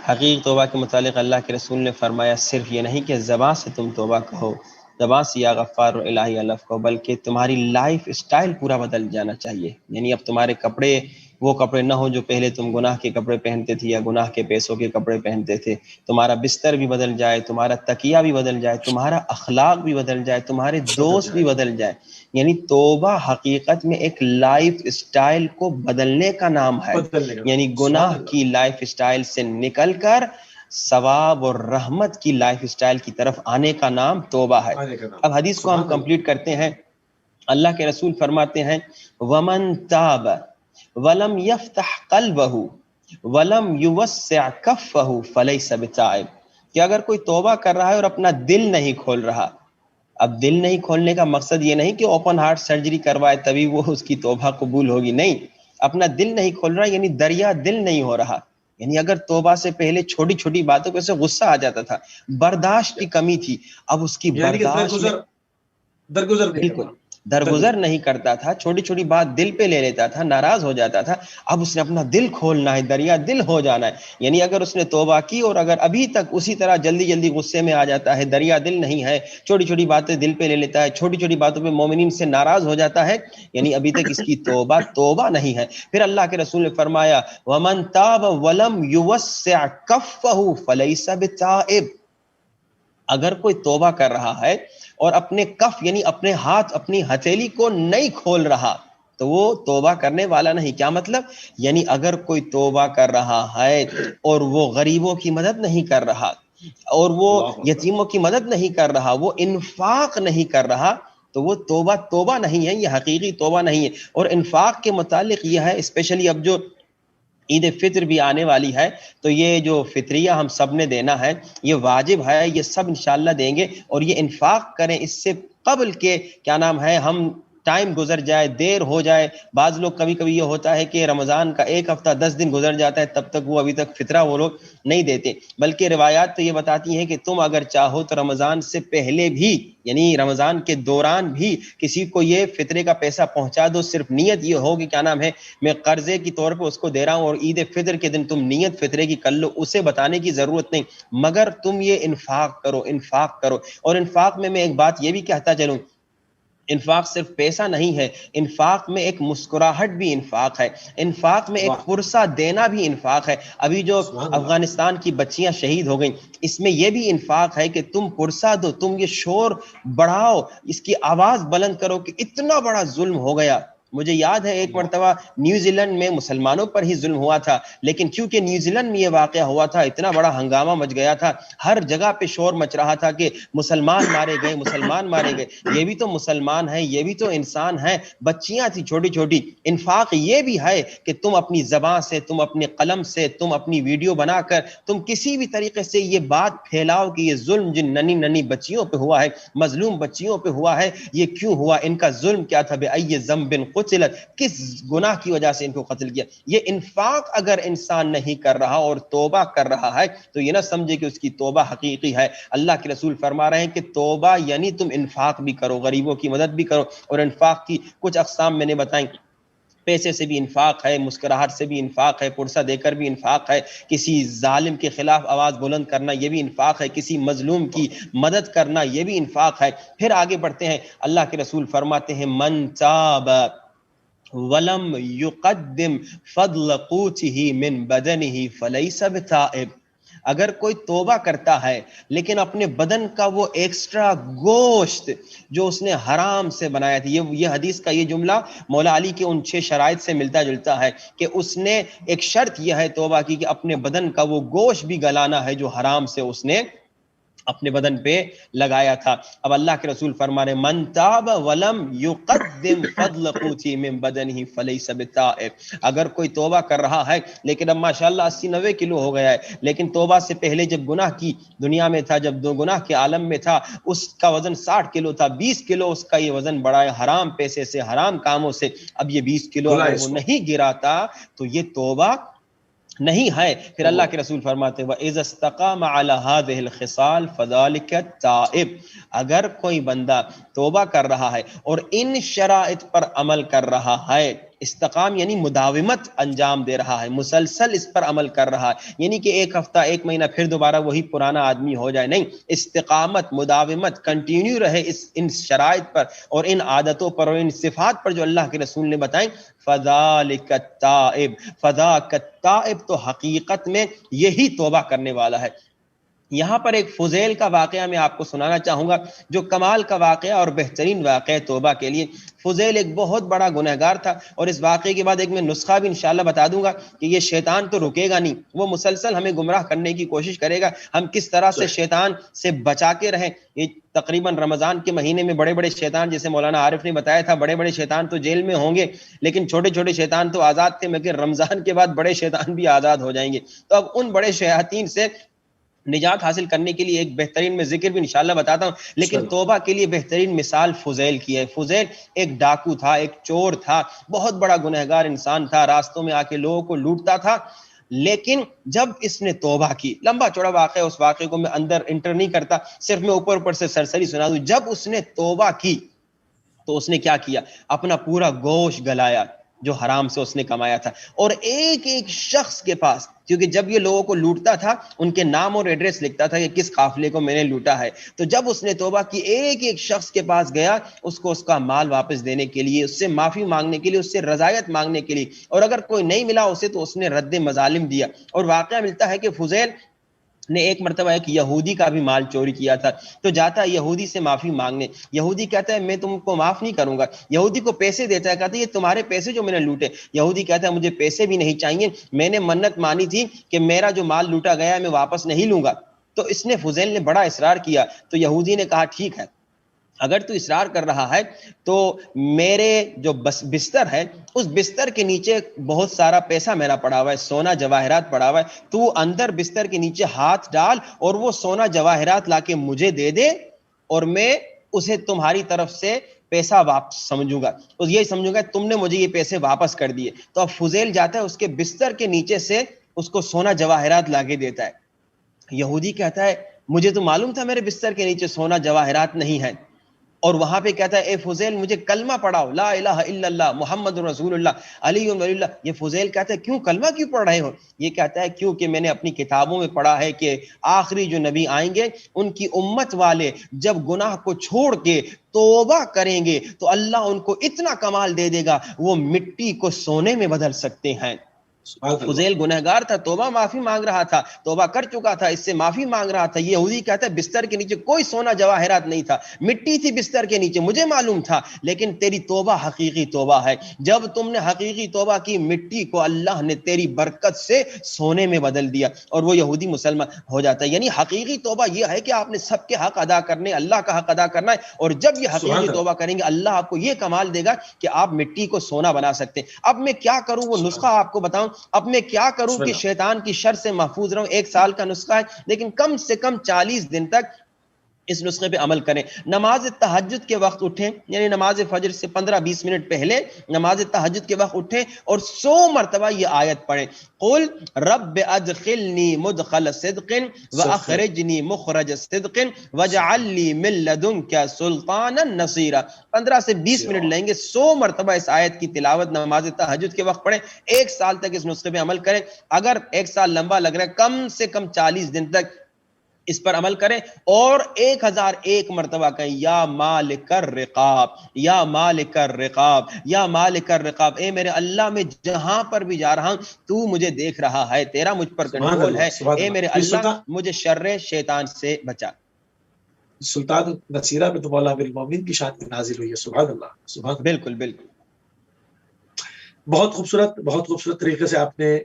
حقیقی توبہ کے متعلق اللہ کے رسول نے فرمایا صرف یہ نہیں کہ زبان سے تم توبہ کہو، زبان سے یا غفار الہی الف کہو، بلکہ تمہاری لائف اسٹائل پورا بدل جانا چاہیے۔ یعنی اب تمہارے کپڑے وہ کپڑے نہ ہو جو پہلے تم گناہ کے کپڑے پہنتے تھے یا گناہ کے پیسوں کے کپڑے پہنتے تھے، تمہارا بستر بھی بدل جائے، تمہارا تکیہ بھی بدل جائے، تمہارا اخلاق بھی بدل جائے، تمہارے دوست بھی بدل جائے۔ یعنی توبہ حقیقت میں ایک لائف اسٹائل کو بدلنے کا نام ہے، یعنی گناہ کی لائف اسٹائل سے نکل کر ثواب اور رحمت کی لائف اسٹائل کی طرف آنے کا نام توبہ ہے۔ اب حدیث کو ہم کمپلیٹ کرتے ہیں۔ اللہ کے رسول فرماتے ہیں وَمَن تَابَ وَلَمْ يَفْتَحْ قَلْبَهُ وَلَمْ يُوَسِّعْ كَفَّهُ فَلَيْسَ بِتَائِبٍ، کہ اگر کوئی توبہ کر رہا ہے اور اپنا دل نہیں کھول رہا، اب دل نہیں کھولنے کا مقصد یہ نہیں کہ اوپن ہارٹ سرجری کروائے تبھی وہ اس کی توبہ قبول ہوگی، نہیں، اپنا دل نہیں کھول رہا یعنی دریا دل نہیں ہو رہا۔ یعنی اگر توبہ سے پہلے چھوٹی چھوٹی باتوں پہ سے غصہ آ جاتا تھا، برداشت کی کمی تھی، اب اس کی برداشت درگزر بالکل درگزر نہیں کرتا تھا، چھوٹی چھوٹی بات دل پہ لے لیتا تھا، ناراض ہو جاتا تھا، اب اس نے اپنا دل کھولنا ہے، دریا دل ہو جانا ہے. یعنی اگر اس نے توبہ کی اور اگر ابھی تک اسی طرح جلدی جلدی غصے میں آ جاتا ہے، دریا دل نہیں ہے، چھوٹی چھوٹی باتیں دل پہ لے لیتا ہے، چھوٹی چھوٹی باتوں پہ مومنین سے ناراض ہو جاتا ہے، یعنی ابھی تک اس کی توبہ نہیں ہے. پھر اللہ کے رسول نے فرمایا وَمَن تَابَ وَلَمْ يُوَسِّعْ كَفَّهُ فَلَيْسَ بِتَائِبٍ، اگر کوئی توبہ کر رہا ہے اور اپنے کف یعنی اپنے ہاتھ، اپنی ہتھیلی کو نہیں کھول رہا تو وہ توبہ کرنے والا نہیں. کیا مطلب؟ یعنی اگر کوئی توبہ کر رہا ہے اور وہ غریبوں کی مدد نہیں کر رہا اور وہ یتیموں کی مدد نہیں کر رہا، وہ انفاق نہیں کر رہا، تو وہ توبہ نہیں ہے، یہ حقیقی توبہ نہیں ہے. اور انفاق کے متعلق یہ ہے، اسپیشلی اب جو عید فطر بھی آنے والی ہے تو یہ جو فطریہ ہم سب نے دینا ہے یہ واجب ہے، یہ سب انشاءاللہ دیں گے. اور یہ انفاق کریں اس سے قبل کے کیا نام ہے ہم ٹائم گزر جائے، دیر ہو جائے. بعض لوگ کبھی کبھی یہ ہوتا ہے کہ رمضان کا 1 ہفتہ 10 دن گزر جاتا ہے، تب تک وہ ابھی تک فطرہ وہ لوگ نہیں دیتے. بلکہ روایات تو یہ بتاتی ہیں کہ تم اگر چاہو تو رمضان سے پہلے بھی یعنی رمضان کے دوران بھی کسی کو یہ فطرے کا پیسہ پہنچا دو. صرف نیت یہ ہو کہ کیا نام ہے میں قرضے کی طور پہ اس کو دے رہا ہوں، اور عید فطر کے دن تم نیت فطرے کی کر لو، اسے بتانے کی ضرورت نہیں، مگر تم یہ انفاق کرو. اور انفاق میں ایک بات یہ بھی کہتا چلوں، انفاق صرف پیسہ نہیں ہے، انفاق میں ایک مسکراہٹ بھی انفاق ہے، انفاق میں ایک پرسہ دینا بھی انفاق ہے. ابھی جو افغانستان کی بچیاں شہید ہو گئیں، اس میں یہ بھی انفاق ہے کہ تم پرسہ دو، تم یہ شور بڑھاؤ، اس کی آواز بلند کرو کہ اتنا بڑا ظلم ہو گیا. مجھے یاد ہے ایک مرتبہ نیوزی لینڈ میں مسلمانوں پر ہی ظلم ہوا تھا، لیکن کیونکہ نیوزی لینڈ میں یہ واقعہ ہوا تھا، اتنا بڑا ہنگامہ مچ گیا تھا، ہر جگہ پہ شور مچ رہا تھا کہ مسلمان مارے گئے، مسلمان مارے گئے. یہ بھی تو مسلمان ہیں، یہ بھی تو انسان ہیں، بچیاں تھی چھوٹی چھوٹی. انفاق یہ بھی ہے کہ تم اپنی زبان سے، تم اپنے قلم سے، تم اپنی ویڈیو بنا کر تم کسی بھی طریقے سے یہ بات پھیلاؤ کہ یہ ظلم جن ننی ننی بچیوں پہ ہوا ہے، مظلوم بچیوں پہ ہوا ہے، یہ کیوں ہوا، ان کا ظلم کیا تھا، بأی ذنب قتلت، کس گناہ کی وجہ سے ان کو قتل کیا. یہ انفاق اگر انسان نہیں کر رہا اور توبہ کر رہا ہے تو یہ نہ سمجھے کہ اس کی توبہ حقیقی ہے. اللہ کے رسول فرما رہے ہیں کہ توبہ یعنی تم انفاق بھی کرو، غریبوں کی مدد بھی کرو. اور انفاق کی کچھ اقسام میں نے بتائیں، پیسے سے بھی انفاق ہے، مسکراہٹ سے بھی انفاق ہے، پرسہ دے کر بھی انفاق ہے، کسی ظالم کے خلاف آواز بلند کرنا یہ بھی انفاق ہے، کسی مظلوم کی مدد کرنا یہ بھی انفاق ہے. پھر آگے بڑھتے ہیں، اللہ کے رسول فرماتے ہیں من تاب ولم يقدم فضل قوته من بدنه فليس بتائب، اگر کوئی توبہ کرتا ہے لیکن اپنے بدن کا وہ ایکسٹرا گوشت جو اس نے حرام سے بنایا تھا، یہ حدیث کا یہ جملہ مولا علی کے ان 6 شرائط سے ملتا جلتا ہے کہ اس نے ایک شرط یہ ہے توبہ کی کہ اپنے بدن کا وہ گوشت بھی گلانا ہے جو حرام سے اس نے اپنے بدن پہ لگایا تھا. اب اللہ کے رسول فرما رہے من تاب ولم یقدم فضل قوتی من بدنہ فلیس بتائب، اگر کوئی توبہ کر رہا ہے لیکن اب ماشاءاللہ 80-90 کلو ہو گیا ہے، لیکن توبہ سے پہلے جب گناہ کی دنیا میں تھا، جب دو گناہ کے عالم میں تھا، اس کا وزن 60 کلو تھا، 20 کلو اس کا یہ وزن بڑھا ہے حرام پیسے سے، حرام کاموں سے. اب یہ 20 کلو اگر وہ نہیں گراتا تو یہ توبہ نہیں ہے. پھر اللہ کے رسول فرماتے وَإِذَا اسْتَقَامَ عَلَى هَذِهِ الْخِصَالِ فَذَلِكَ التَّائِبُ، اگر کوئی بندہ توبہ کر رہا ہے اور ان شرائط پر عمل کر رہا ہے، استقام یعنی مداومت انجام دے رہا ہے، مسلسل اس پر عمل کر رہا ہے، یعنی کہ 1 ہفتہ 1 مہینہ پھر دوبارہ وہی پرانا آدمی ہو جائے، نہیں، استقامت، مداومت، کنٹینیو رہے ان شرائط پر اور ان عادتوں پر اور ان صفات پر جو اللہ کے رسول نے بتائیں. فذالک التائب، فذاک التائب، تو حقیقت میں یہی توبہ کرنے والا ہے. یہاں پر ایک فضیل کا واقعہ میں آپ کو سنانا چاہوں گا جو کمال کا واقعہ اور بہترین واقعہ توبہ کے لیے. فضیل ایک بہت بڑا گنہگار تھا، اور اس واقعے کے بعد ایک میں نسخہ بھی انشاءاللہ بتا دوں گا کہ یہ شیطان تو رکے گا نہیں، وہ مسلسل ہمیں گمراہ کرنے کی کوشش کرے گا. ہم کس طرح سے شیطان سے بچا کے رہیں. یہ تقریباً رمضان کے مہینے میں بڑے بڑے شیطان، جیسے مولانا عارف نے بتایا تھا، بڑے بڑے شیطان تو جیل میں ہوں گے، لیکن چھوٹے چھوٹے شیطان تو آزاد تھے، مگر رمضان کے بعد بڑے شیطان بھی آزاد ہو جائیں گے. تو اب ان بڑے شیاطین سے نجات حاصل کرنے کے لیے ایک بہترین میں ذکر بھی انشاءاللہ بتاتا ہوں، لیکن توبہ کے لیے بہترین مثال فضیل کی ہے. فضیل ایک ڈاکو تھا، ایک چور تھا، بہت بڑا گنہگار انسان تھا، راستوں میں آ کے لوگوں کو لوٹتا تھا. لیکن جب اس نے توبہ کی، لمبا چوڑا واقعہ، اس واقعے کو میں اندر انٹر نہیں کرتا، صرف میں اوپر سے سرسری سنا دوں. جب اس نے توبہ کی تو اس نے کیا کیا؟ اپنا پورا گوشت گلایا جو حرام سے اس نے کمایا تھا، اور ایک ایک شخص کے پاس، کیونکہ جب یہ لوگوں کو لوٹتا تھا ان کے نام اور ایڈریس لکھتا تھا کہ کس قافلے کو میں نے لوٹا ہے، تو جب اس نے توبہ کی ایک ایک شخص کے پاس گیا اس کو اس کا مال واپس دینے کے لیے، اس سے معافی مانگنے کے لیے، اس سے رضایت مانگنے کے لیے، اور اگر کوئی نہیں ملا اسے تو اس نے رد مظالم دیا۔ اور واقعہ ملتا ہے کہ فضیل نے ایک مرتبہ ایک یہودی کا بھی مال چوری کیا تھا، تو جاتا ہے یہودی سے معافی مانگنے، یہودی کہتا ہے میں تم کو معاف نہیں کروں گا، یہودی کو پیسے دیتا ہے، کہتا ہے یہ تمہارے پیسے جو میں نے لوٹے، یہودی کہتا ہے مجھے پیسے بھی نہیں چاہیے، میں نے منت مانی تھی کہ میرا جو مال لوٹا گیا ہے میں واپس نہیں لوں گا۔ تو اس نے فضیل نے بڑا اصرار کیا، تو یہودی نے کہا ٹھیک ہے اگر تو اصرار کر رہا ہے تو میرے جو بستر ہے اس بستر کے نیچے بہت سارا پیسہ میرا پڑا ہوا ہے، سونا جواہرات پڑا ہوا ہے، تو اندر بستر کے نیچے ہاتھ ڈال اور وہ سونا جواہرات لا کے مجھے دے دے اور میں اسے تمہاری طرف سے پیسہ واپس سمجھوں گا، تو یہ سمجھوں گا تم نے مجھے یہ پیسے واپس کر دیے۔ تو اب فضیل جاتا ہے اس کے بستر کے نیچے سے اس کو سونا جواہرات لا کے دیتا ہے۔ یہودی کہتا ہے مجھے تو معلوم تھا میرے بستر کے نیچے سونا جواہرات نہیں ہے، اور وہاں پہ کہتا ہے اے فضیل مجھے کلمہ پڑھاؤ، لا الہ الا اللہ محمد رسول اللہ علی ولی اللہ۔ یہ فضیل کہتا ہے کیوں کلمہ کیوں پڑھ رہے ہو؟ یہ کہتا ہے کیونکہ میں نے اپنی کتابوں میں پڑھا ہے کہ آخری جو نبی آئیں گے ان کی امت والے جب گناہ کو چھوڑ کے توبہ کریں گے تو اللہ ان کو اتنا کمال دے دے گا وہ مٹی کو سونے میں بدل سکتے ہیں۔ فضیل گنہگار تھا، توبہ معافی مانگ رہا تھا، توبہ کر چکا تھا، اس سے معافی مانگ رہا تھا۔ یہودی کہتا ہے بستر کے نیچے کوئی سونا جواہرات نہیں تھا، مٹی تھی بستر کے نیچے، مجھے معلوم تھا، لیکن تیری توبہ حقیقی توبہ ہے، جب تم نے حقیقی توبہ کی مٹی کو اللہ نے تیری برکت سے سونے میں بدل دیا، اور وہ یہودی مسلمان ہو جاتا ہے۔ یعنی حقیقی توبہ یہ ہے کہ آپ نے سب کے حق ادا کرنے، اللہ کا حق ادا کرنا ہے، اور جب یہ حقیقی توبہ کریں گے اللہ آپ کو یہ کمال دے گا کہ آپ مٹی کو سونا بنا سکتے ہیں۔ اب میں کیا کروں وہ نسخہ آپ کو بتاؤں، اب میں کیا کروں کہ شیطان کی شر سے محفوظ رہوں؟ 1 سال کا نسخہ ہے، لیکن کم سے کم 40 دن تک اس نسخے پہ عمل کریں۔ نماز تہجد کے وقت اٹھیں، یعنی نماز فجر سے 15-20 منٹ پہلے نماز تہجد کے وقت اٹھیں اور 100 مرتبہ یہ آیت پڑھیں، قل رب ادخلنی مدخل صدق واخرجنی مخرج صدق واجعل لی من لدنک سلطانا نصیرا۔ 15 سے 20 منٹ لیں گے، 100 مرتبہ اس آیت کی تلاوت نماز تہجد کے وقت پڑھیں، 1 سال تک اس نسخے پہ عمل کریں۔ اگر 1 سال لمبا لگ رہا ہے کم سے کم 40 دن تک اس پر عمل کریں، اور 1001 مرتبہ کہیں یا مالک الرقاب، یا مالک الرقاب، یا مالک الرقاب، اے میرے اللہ میں جہاں پر بھی جا رہا ہوں تو مجھے دیکھ رہا ہے، تیرا مجھ پر کنٹرول ہے، اے میرے اللہ مجھے شر شیطان سے بچا۔ سلطان نصیرہ میں تو مولا امیر المومنین کی شان نازل ہوئی ہے، سبحان اللہ، سبحان اللہ۔ بالکل بالکل، بہت خوبصورت طریقے سے آپ نے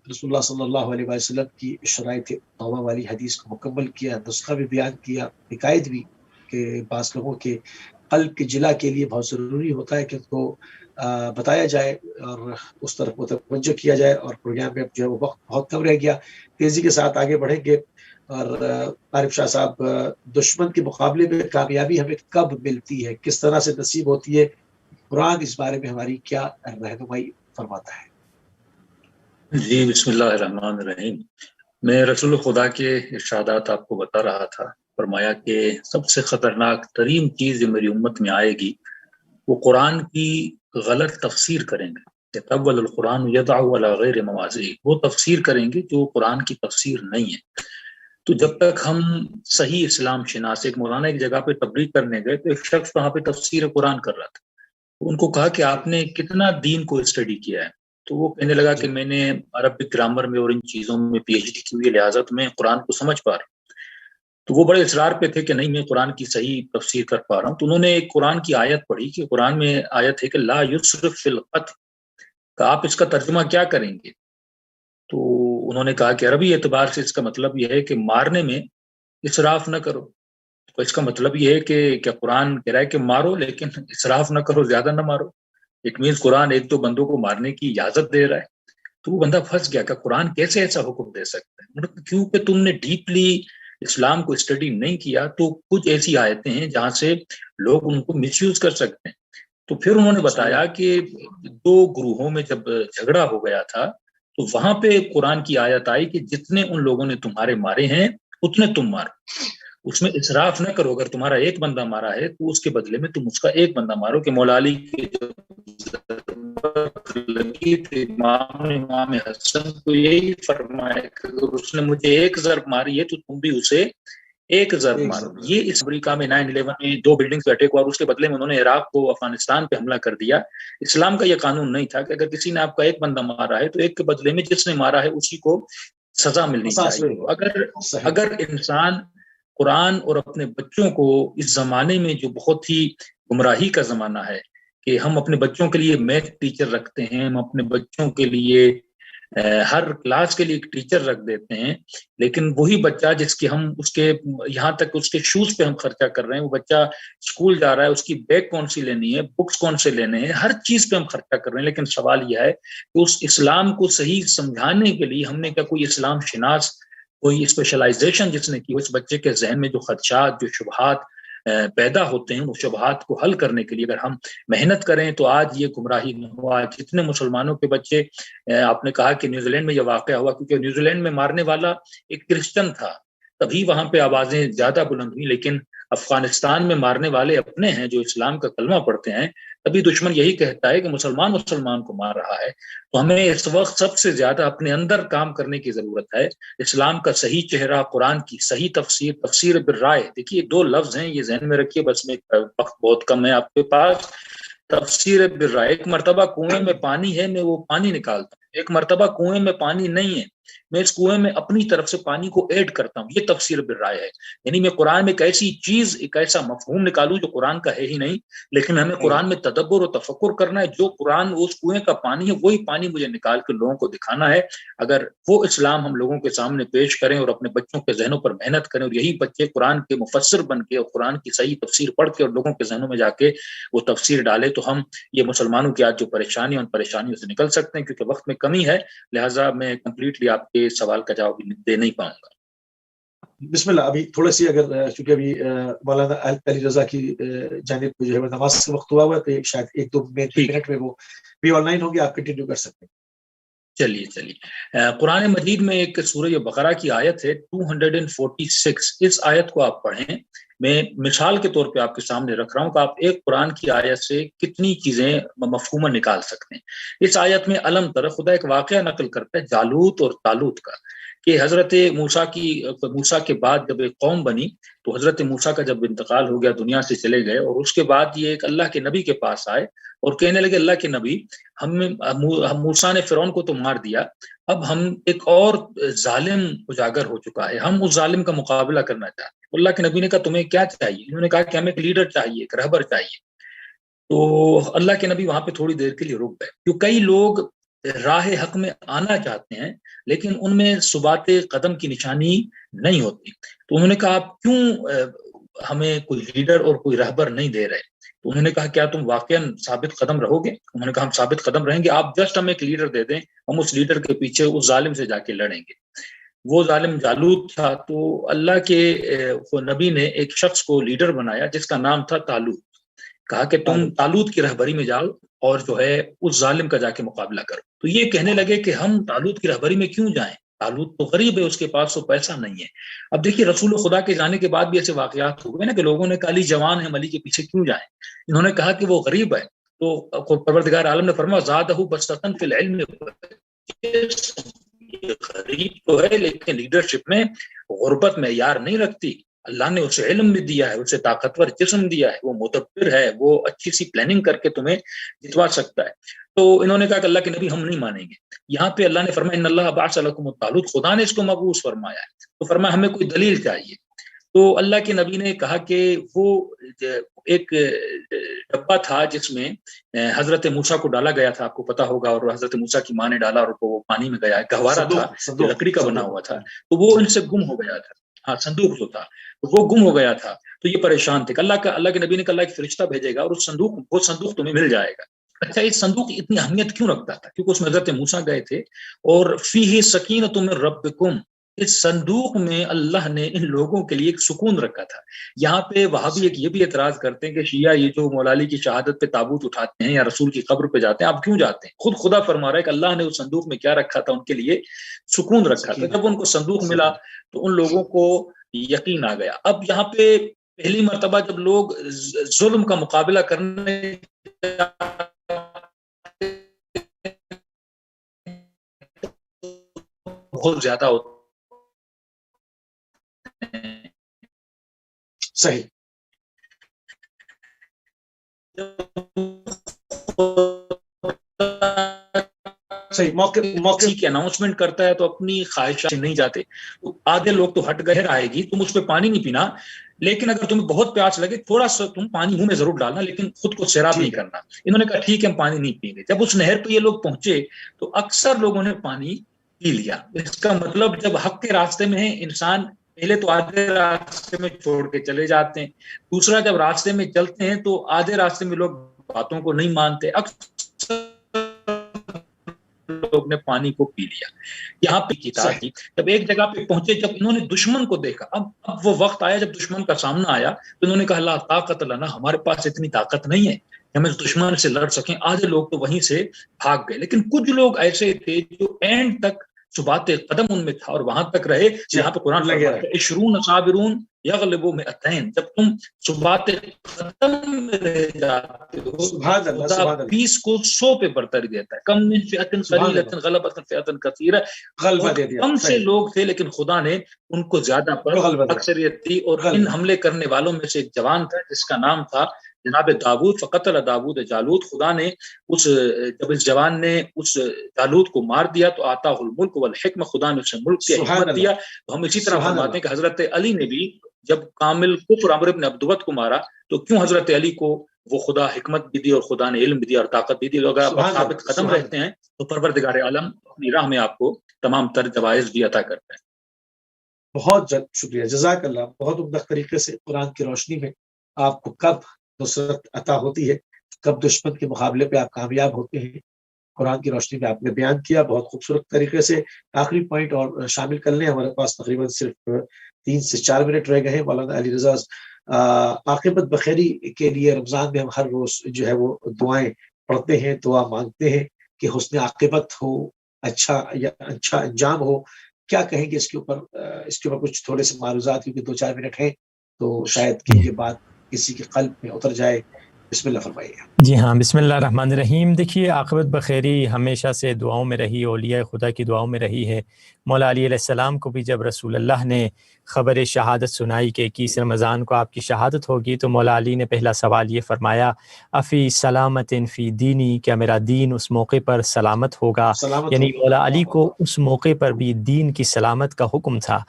رسول اللہ صلی اللہ علیہ وسلم کی شرائط توبہ والی حدیث کو مکمل کیا، نسخہ بھی بیان کیا، حکایت بھی کہ بعض لوگوں کے قلب کے جلا کے لیے بہت ضروری ہوتا ہے کہ ان کو بتایا جائے اور اس طرف متوجہ کیا جائے، اور پروگرام میں اب جو ہے وہ وقت بہت کم رہ گیا، تیزی کے ساتھ آگے بڑھیں گے۔ اور عارف شاہ صاحب، دشمن کے مقابلے میں کامیابی ہمیں کب ملتی ہے، کس طرح سے نصیب ہوتی ہے، قرآن اس بارے میں ہماری کیا رہنمائی فرماتا ہے؟ جی بسم اللہ الرحمن الرحیم۔ میں رسول خدا کے ارشادات آپ کو بتا رہا تھا، فرمایا کہ سب سے خطرناک ترین چیز جو میری امت میں آئے گی وہ قرآن کی غلط تفسیر کریں گے۔ یتأول القرآن یضع علی غیر مواضعہ، وہ تفسیر کریں گے جو قرآن کی تفسیر نہیں ہے۔ تو جب تک ہم صحیح اسلام شناس، ایک مولانا ایک جگہ پہ تبلیغ کرنے گئے تو ایک شخص وہاں پہ تفسیر قرآن کر رہا تھا، ان کو کہا کہ آپ نے کتنا دین کو اسٹڈی کیا ہے؟ تو وہ کہنے لگا کہ میں نے عربک گرامر میں اور ان چیزوں میں پی ایچ ڈی کی ہوئی، لہٰذا میں قرآن کو سمجھ پا رہا ہوں۔ تو وہ بڑے اصرار پہ تھے کہ نہیں میں قرآن کی صحیح تفسیر کر پا رہا ہوں۔ تو انہوں نے ایک قرآن کی آیت پڑھی کہ قرآن میں آیت ہے کہ لا یسرف فی القتل، کہ آپ اس کا ترجمہ کیا کریں گے؟ تو انہوں نے کہا کہ عربی اعتبار سے اس کا مطلب یہ ہے کہ مارنے میں اسراف نہ کرو۔ تو اس کا مطلب یہ ہے کہ کیا قرآن کہہ رہا ہے کہ مارو لیکن اسراف نہ کرو، زیادہ نہ مارو؟ اٹ مینس قرآن 1-2 بندوں کو مارنے کی اجازت دے رہا ہے۔ تو وہ بندہ پھنس گیا کہ قرآن کیسے ایسا حکم دے سکتا ہے؟ کیونکہ تم نے ڈیپلی اسلام کو اسٹڈی نہیں کیا، تو کچھ ایسی آیتیں ہیں جہاں سے لوگ ان کو مس یوز کر سکتے ہیں۔ تو پھر انہوں نے بتایا کہ 2 گروہوں میں جب جھگڑا ہو گیا تھا تو وہاں پہ قرآن کی آیت آئی کہ جتنے ان لوگوں نے تمہارے مارے ہیں اتنے تم مارو۔ اس میں اسراف نہ کرو. اگر تمہارا ایک بندہ مارا ہے تو اس کے بدلے میں تم اس کا ایک بندہ مارو. کہ مولا علی کی لگی تھی امام حسن کو یہی فرمایا کہ اگر اس نے مجھے ایک ضرب ماری ہے تو تم بھی اسے ایک ضرب مارو. یہ اس امریکہ میں 9/11 میں 2 بلڈنگز پہ اٹیک ہوا اور اس کے بدلے میں انہوں نے عراق کو افغانستان پہ حملہ کر دیا. اسلام کا یہ قانون نہیں تھا کہ اگر کسی نے آپ کا ایک بندہ مارا ہے تو ایک کے بدلے میں جس نے مارا ہے اسی کو سزا ملنی چاہیے. اگر انسان قرآن اور اپنے بچوں کو اس زمانے میں جو بہت ہی گمراہی کا زمانہ ہے کہ ہم اپنے بچوں کے لیے میتھ ٹیچر رکھتے ہیں, ہم اپنے بچوں کے لیے ہر کلاس کے لیے ایک ٹیچر رکھ دیتے ہیں, لیکن وہی بچہ جس کے ہم اس کے یہاں تک اس کے شوز پہ ہم خرچہ کر رہے ہیں, وہ بچہ اسکول جا رہا ہے, اس کی بیگ کون سی لینی ہے, بکس کون سے لینے ہیں, ہر چیز پہ ہم خرچہ کر رہے ہیں. لیکن سوال یہ ہے کہ اس اسلام کو صحیح سمجھانے کے لیے ہم نے کیا کوئی اسلام شناس, کوئی اسپیشلائزیشن جس نے کی اس بچے کے ذہن میں جو خدشات, جو شبہات پیدا ہوتے ہیں, اس شبہات کو حل کرنے کے لیے اگر ہم محنت کریں تو آج یہ گمراہی نہ ہوا. جتنے مسلمانوں کے بچے, آپ نے کہا کہ نیوزی لینڈ میں یہ واقعہ ہوا کیونکہ نیوزی لینڈ میں مارنے والا ایک کرسچن تھا, تبھی وہاں پہ آوازیں زیادہ بلند ہوئی. لیکن افغانستان میں مارنے والے اپنے ہیں جو اسلام کا کلمہ پڑھتے ہیں, تبھی دشمن یہی کہتا ہے کہ مسلمان کو مار رہا ہے. تو ہمیں اس وقت سب سے زیادہ اپنے اندر کام کرنے کی ضرورت ہے. اسلام کا صحیح چہرہ, قرآن کی صحیح تفسیر, تفسیر بالرائے. دیکھیے 2 لفظ ہیں, یہ ذہن میں رکھیے, بس میں وقت بہت کم ہے آپ کے پاس. تفسیر بالرائے, ایک مرتبہ کنویں میں پانی ہے, میں وہ پانی نکالتا ہوں. ایک مرتبہ کنویں میں پانی نہیں ہے, میں اس کنویں میں اپنی طرف سے پانی کو ایڈ کرتا ہوں. یہ تفسیر بالرائے ہے. یعنی میں قرآن میں ایک ایسی چیز, ایک ایسا مفہوم نکالوں جو قرآن کا ہے ہی نہیں, لیکن ہمیں قرآن میں تدبر و تفکر کرنا ہے. جو قرآن اس کنویں کا پانی ہے وہی پانی مجھے نکال کے لوگوں کو دکھانا ہے. اگر وہ اسلام ہم لوگوں کے سامنے پیش کریں اور اپنے بچوں کے ذہنوں پر محنت کریں, اور یہی بچے قرآن کے مفسر بن کے اور قرآن کی صحیح تفسیر پڑھ کے اور لوگوں کے ذہنوں میں جا کے وہ تفسیر ڈالے, تو ہم یہ مسلمانوں کی آج جو پریشانی, ان پریشانیوں سے نکل سکتے ہیں. کیونکہ وقت میں کمی ہے, لہٰذا میں کمپلیٹلی آپ کے سوال کا جواب دے نہیں پاؤں گا. بسم اللہ. ابھی تھوڑا سی اگر چونکہ ابھی مولانا علی رضا کی جانب جو ہے نماز کا وقت ہوا ہوا ہے, تو شاید 1-2 منٹ میں وہ بھی آن لائن ہوں گے, آپ کنٹینیو کر سکتے ہیں. چلیے. قرآن مجید میں ایک سورہ بقرہ کی آیت ہے 246. اس آیت کو آپ پڑھیں. میں مثال کے طور پہ آپ کے سامنے رکھ رہا ہوں کہ آپ ایک قرآن کی آیت سے کتنی چیزیں مفہوماً نکال سکتے ہیں. اس آیت میں علم طرف خدا ایک واقعہ نقل کرتا ہے جالوت اور طالوت کا, کہ حضرت موسیٰ کے بعد جب ایک قوم بنی تو حضرت موسیٰ کا جب انتقال ہو گیا, دنیا سے چلے گئے, اور اس کے بعد یہ ایک اللہ کے نبی کے پاس آئے اور کہنے لگے, اللہ کے نبی, ہم موسیٰ نے فرعون کو تو مار دیا, اب ہم ایک اور ظالم اجاگر ہو چکا ہے, ہم اس ظالم کا مقابلہ کرنا چاہتے ہیں. اللہ کے نبی نے کہا تمہیں کیا چاہیے؟ انہوں نے کہا کہ ہمیں ایک لیڈر چاہیے, ایک رہبر چاہیے. تو اللہ کے نبی وہاں پہ تھوڑی دیر کے لیے رک گئے, کیوں کئی لوگ راہ حق میں آنا چاہتے ہیں لیکن ان میں ثبات قدم کی نشانی نہیں ہوتی. تو انہوں نے کہا آپ کیوں ہمیں کوئی لیڈر اور کوئی رہبر نہیں دے رہے؟ تو انہوں نے کہا کیا تم واقعا ثابت قدم رہو گے؟ انہوں نے کہا ہم ثابت قدم رہیں گے, آپ جسٹ ہمیں ایک لیڈر دے دیں, ہم اس لیڈر کے پیچھے اس ظالم سے جا کے لڑیں گے. وہ ظالم جالوت تھا. تو اللہ کے نبی نے ایک شخص کو لیڈر بنایا جس کا نام تھا طالوت. کہا کہ تم طالوت کی رہبری میں جاؤ اور جو ہے اس ظالم کا جا کے مقابلہ کرو. تو یہ کہنے لگے کہ ہم طالوت کی رہبری میں کیوں جائیں, طالوت تو غریب ہے, اس کے پاس تو پیسہ نہیں ہے. اب دیکھیے رسول خدا کے جانے کے بعد بھی ایسے واقعات ہو گئے نا کہ لوگوں نے کہا علی جوان ہے, ہم علی کے پیچھے کیوں جائیں. انہوں نے کہا کہ وہ غریب ہے. تو پروردگار عالم نے فرمایا زادہ بسطۃ فی العلم, غریب تو ہے لیکن لیڈرشپ میں غربت معیار نہیں رکھتی. اللہ نے اسے علم بھی دیا ہے, اسے طاقتور جسم دیا ہے, وہ مدبر ہے, وہ اچھی سی پلاننگ کر کے تمہیں جتوا سکتا ہے. تو انہوں نے کہا کہ اللہ کے نبی ہم نہیں مانیں گے. یہاں پہ اللہ نے فرمایا ان اللہ بعث لکم الطالوت, خدا نے اس کو مبعوث فرمایا ہے. تو فرمایا ہمیں کوئی دلیل چاہیے. تو اللہ کے نبی نے کہا کہ وہ ایک ڈبہ تھا جس میں حضرت موسیٰ کو ڈالا گیا تھا, آپ کو پتا ہوگا, اور حضرت موسیٰ کی ماں نے ڈالا اور وہ پانی میں گیا. گہوارہ تھا, لکڑی کا بنا ہوا تھا, تو وہ ان سے گم ہو گیا تھا. ہاں, صندوق جو تھا وہ گم ہو گیا تھا. تو یہ پریشان تھے کہ اللہ کے نبی نے کہا اللہ ایک فرشتہ بھیجے گا اور وہ صندوق تمہیں مل جائے گا. اچھا, یہ صندوق اتنی اہمیت کیوں رکھتا تھا؟ کیونکہ اس میں حضرت موسیٰ گئے تھے اور فیہ سکینۃ من ربکم, اس صندوق میں اللہ نے ان لوگوں کے لیے ایک سکون رکھا تھا. یہاں پہ وہابی ایک یہ بھی اعتراض کرتے ہیں کہ شیعہ یہ جو مولا علی کی شہادت پہ تابوت اٹھاتے ہیں یا رسول کی قبر پہ جاتے ہیں, آپ کیوں جاتے ہیں؟ خود خدا فرما رہا ہے کہ اللہ نے اس صندوق میں کیا رکھا تھا, ان کے لیے سکون رکھا تھا. جب ان کو صندوق ملا تو ان لوگوں کو یقین آ گیا۔ اب یہاں پہ پہلی مرتبہ جب لوگ ظلم کا مقابلہ کرنے بہت زیادہ ہوتے ہیں، صحیح، صحیح، موقع کی اناؤنسمنٹ کرتا ہے تو اپنی خواہشات نہیں جاتے، تو آدھے لوگ تو ہٹ گئے، آئے گی تم اس پہ پانی نہیں پینا، لیکن اگر تمہیں بہت پیاس لگے تھوڑا سا تم پانی منہ میں ضرور ڈالنا، لیکن خود کو سیراب نہیں کرنا۔ انہوں نے کہا ٹھیک ہے ہم پانی نہیں پئیں گے۔ جب اس نہر پہ یہ لوگ پہنچے تو اکثر لوگوں نے پانی پی لیا۔ اس کا مطلب جب حق کے راستے میں ہے، انسان پہلے تو آدھے راستے میں چھوڑ کے چلے جاتے ہیں، دوسرا جب راستے میں چلتے ہیں تو آدھے راستے میں لوگ باتوں کو نہیں مانتے، اکثر لوگ نے پانی کو پی لیا۔ یہاں پہ کتاب تھی، جب ایک جگہ پہ پہنچے، جب انہوں نے دشمن کو دیکھا، اب وہ وقت آیا جب دشمن کا سامنا آیا تو انہوں نے کہا لا طاقت لنا، ہمارے پاس اتنی طاقت نہیں ہے کہ ہم اس دشمن سے لڑ سکیں۔ آدھے لوگ تو وہیں سے بھاگ گئے، لیکن کچھ لوگ ایسے تھے جو اینڈ تک ثبات قدم ان میں تھا اور وہاں تک رہے جہاں پہ قرآن فرماتا ہے عشرون صابرون یغلبوا مئتین، جب تم ثبات قدم میں رہ جاتے ہو خدا 20 کو 100 پہ برتری دیتا ہے۔ کم من فئۃ قلیلۃ غلبت فئۃ کثیرہ، کم سے لوگ تھے لیکن خدا نے ان کو زیادہ پر اکثریت دی۔ اور ان حملے کرنے والوں میں سے ایک جوان تھا جس کا نام تھا جناب داؤد، فقتل داؤد جالوت، خدا نے جب اس جوان نے اس جالوت کو مار دیا تو آتا الملک والحکمہ، خدا نے اسے ملک کی حکمت دیا۔ تو ہم اسی طرح فرماتے ہیں کہ حضرت علی نے بھی جب کامل کفر عمرو بن عبدوت کو مارا تو کیوں حضرت علی کو وہ خدا حکمت بھی دی اور خدا نے علم بھی دیا اور طاقت بھی دی۔ اگر آپ ثابت قدم رہتے ہیں تو پروردگار عالم اپنی راہ میں آپ کو تمام تر جوائز بھی عطا کرتا ہے۔ بہت شکریہ، جزاک اللہ۔ بہت عمدہ طریقے سے قرآن کی روشنی میں آپ کو کب نصرت عطا ہوتی ہے، کب دشمن کے مقابلے پہ آپ کامیاب ہوتے ہیں، قرآن کی روشنی میں آپ نے بیان کیا بہت خوبصورت طریقے سے۔ آخری پوائنٹ اور شامل کر لیں، ہمارے پاس تقریباً صرف 3 سے 4 منٹ رہ گئے ہیں۔ مولانا علی رضا، عاقبت بخیری کے لیے رمضان میں ہم ہر روز جو ہے وہ دعائیں پڑھتے ہیں، دعا مانگتے ہیں کہ حسن عاقبت ہو، اچھا انجام ہو۔ کیا کہیں گے اس کے اوپر کچھ تھوڑے سے معروضات، کیونکہ 2-4 منٹ ہیں تو شاید کہ یہ بات کسی کے قلب میں اتر جائے۔ بسم اللہ فرمائیے۔ جی ہاں، بسم اللہ الرحمن الرحیم۔ دیکھیے عاقبت بخیری ہمیشہ سے دعاؤں میں رہی، اولیاء خدا کی دعاؤں میں رہی ہے۔ مولا علی علیہ السلام کو بھی جب رسول اللہ نے خبر شہادت سنائی کہ 21 رمضان کو آپ کی شہادت ہوگی تو مولا علی نے پہلا سوال یہ فرمایا افی سلامت فی دینی، کیا میرا دین اس موقع پر سلامت ہوگا؟ یعنی مولا علی کو اس موقع پر بھی دین کی سلامت کا حکم تھا،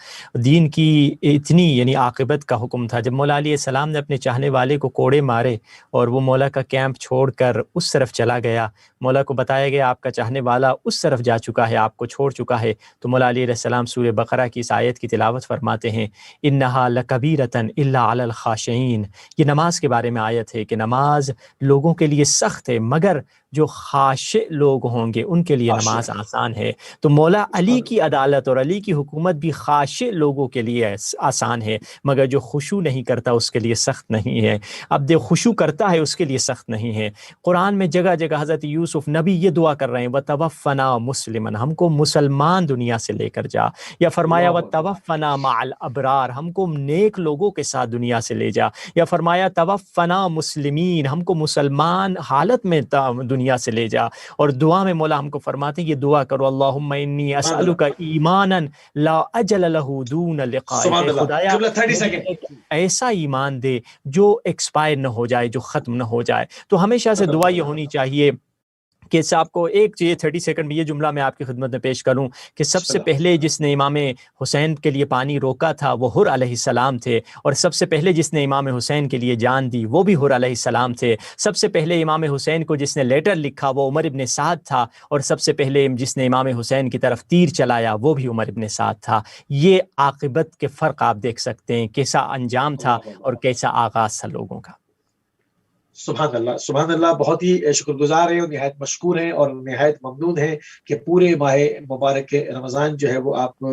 دین کی اتنی یعنی عاقبت کا حکم تھا۔ جب مولا علیہ السلام نے اپنے چاہنے والے کو کوڑے مارے اور وہ مولا کا کیمپ چھوڑ کر اس طرف چلا گیا، مولا کو بتایا گیا آپ کا چاہنے والا اس طرف جا چکا ہے، آپ کو چھوڑ چکا ہے، تو مولا علیہ السلام سورہ بقرہ کی اس آیت کی تلاوت فرماتے ہیں انہا لکبیرۃ الا علی الخاشعین۔ یہ نماز کے بارے میں آیت ہے کہ نماز لوگوں کے لیے سخت ہے مگر جو خاشع لوگ ہوں گے ان کے لیے نماز آسان ہے۔ تو مولا علی کی عدالت اور علی کی حکومت بھی خاشع لوگوں کے لیے آسان ہے، مگر جو خشوع نہیں کرتا اس کے لیے سخت نہیں ہے۔ اب جو خشوع کرتا ہے اس کے لیے سخت نہیں ہے۔ قرآن میں جگہ جگہ حضرت یوسف نبی یہ دعا کر رہے ہیں وَتَوَفَّنَا مُسْلِمًا، ہم کو مسلمان دنیا سے لے کر جا، یا فرمایا وَتَوَفَّنَا مَعَ الْأَبْرَارِ، ہم کو نیک لوگوں کے ساتھ دنیا سے لے جا، یا فرمایا توفنا مسلمین، ہم کو مسلمان حالت میں دنیا سے لے جا۔ اور دعا میں مولا ہم کو فرماتے ہیں یہ دعا کرو اللہم انی اسألک ایمانا لا اجل لہ دون لقائک، خدایا ایسا ایمان دے جو ایکسپائر نہ ہو جائے، جو ختم نہ ہو جائے۔ تو ہمیشہ سے دعا یہ ہونی چاہیے کہ آپ کو ایک 30 سیکنڈ میں یہ جملہ میں آپ کی خدمت میں پیش کروں کہ سب سے پہلے جس نے امام حسین کے لیے پانی روکا تھا وہ حر علیہ السلام تھے، اور سب سے پہلے جس نے امام حسین کے لیے جان دی وہ بھی حر علیہ السلام تھے۔ سب سے پہلے امام حسین کو جس نے لیٹر لکھا وہ عمر ابن سعد تھا، اور سب سے پہلے جس نے امام حسین کی طرف تیر چلایا وہ بھی عمر ابن سعد تھا۔ یہ عاقبت کے فرق آپ دیکھ سکتے ہیں، کیسا انجام تھا اور کیسا آغاز تھا لوگوں کا۔ سبحان اللہ، بہت ہی شکر گزار ہیں اور نہایت مشکور ہیں اور نہایت ممنون ہیں کہ پورے ماہ مبارک رمضان جو ہے وہ آپ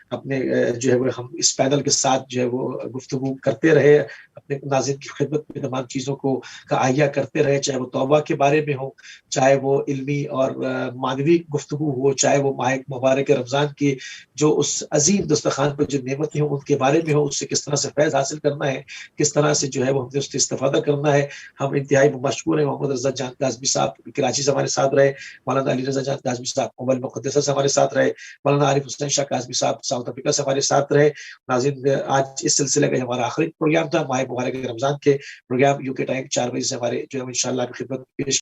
اپنے جو ہے وہ ہم اس پینل کے ساتھ جو ہے وہ گفتگو کرتے رہے، اپنے ناظرین کی خدمت میں تمام چیزوں کا احیا کرتے رہے، چاہے وہ توبہ کے بارے میں ہو، چاہے وہ علمی اور معنوی گفتگو ہو، چاہے وہ ماہ مبارک رمضان کی جو اس عظیم دسترخوان پر جو نعمتیں ہوں ان کے بارے میں ہو، اس سے کس طرح سے فیض حاصل کرنا ہے، کس طرح سے جو ہے وہ ہم نے اس سے استفادہ کرنا ہے۔ ہم انتہائی مشکور ہیں، محمد رضا جان کاظمی صاحب کراچی سے ہمارے ساتھ رہے، مولانا علی رضا جان کاظمی صاحب قبل مقدسہ سے ہمارے ساتھ رہے، مولانا عارف حسین شاہ کاظمی صاحب ساؤتھ افریقہ سے ہمارے ساتھ رہے۔ ناظرین، آج اس سلسلے کا ہمارا آخری پروگرام تھا، ماہ مبارک رمضان کے پروگرام UK ٹائم 4 بجے سے ہمارے جو ہے انشاءاللہ خدمت پیش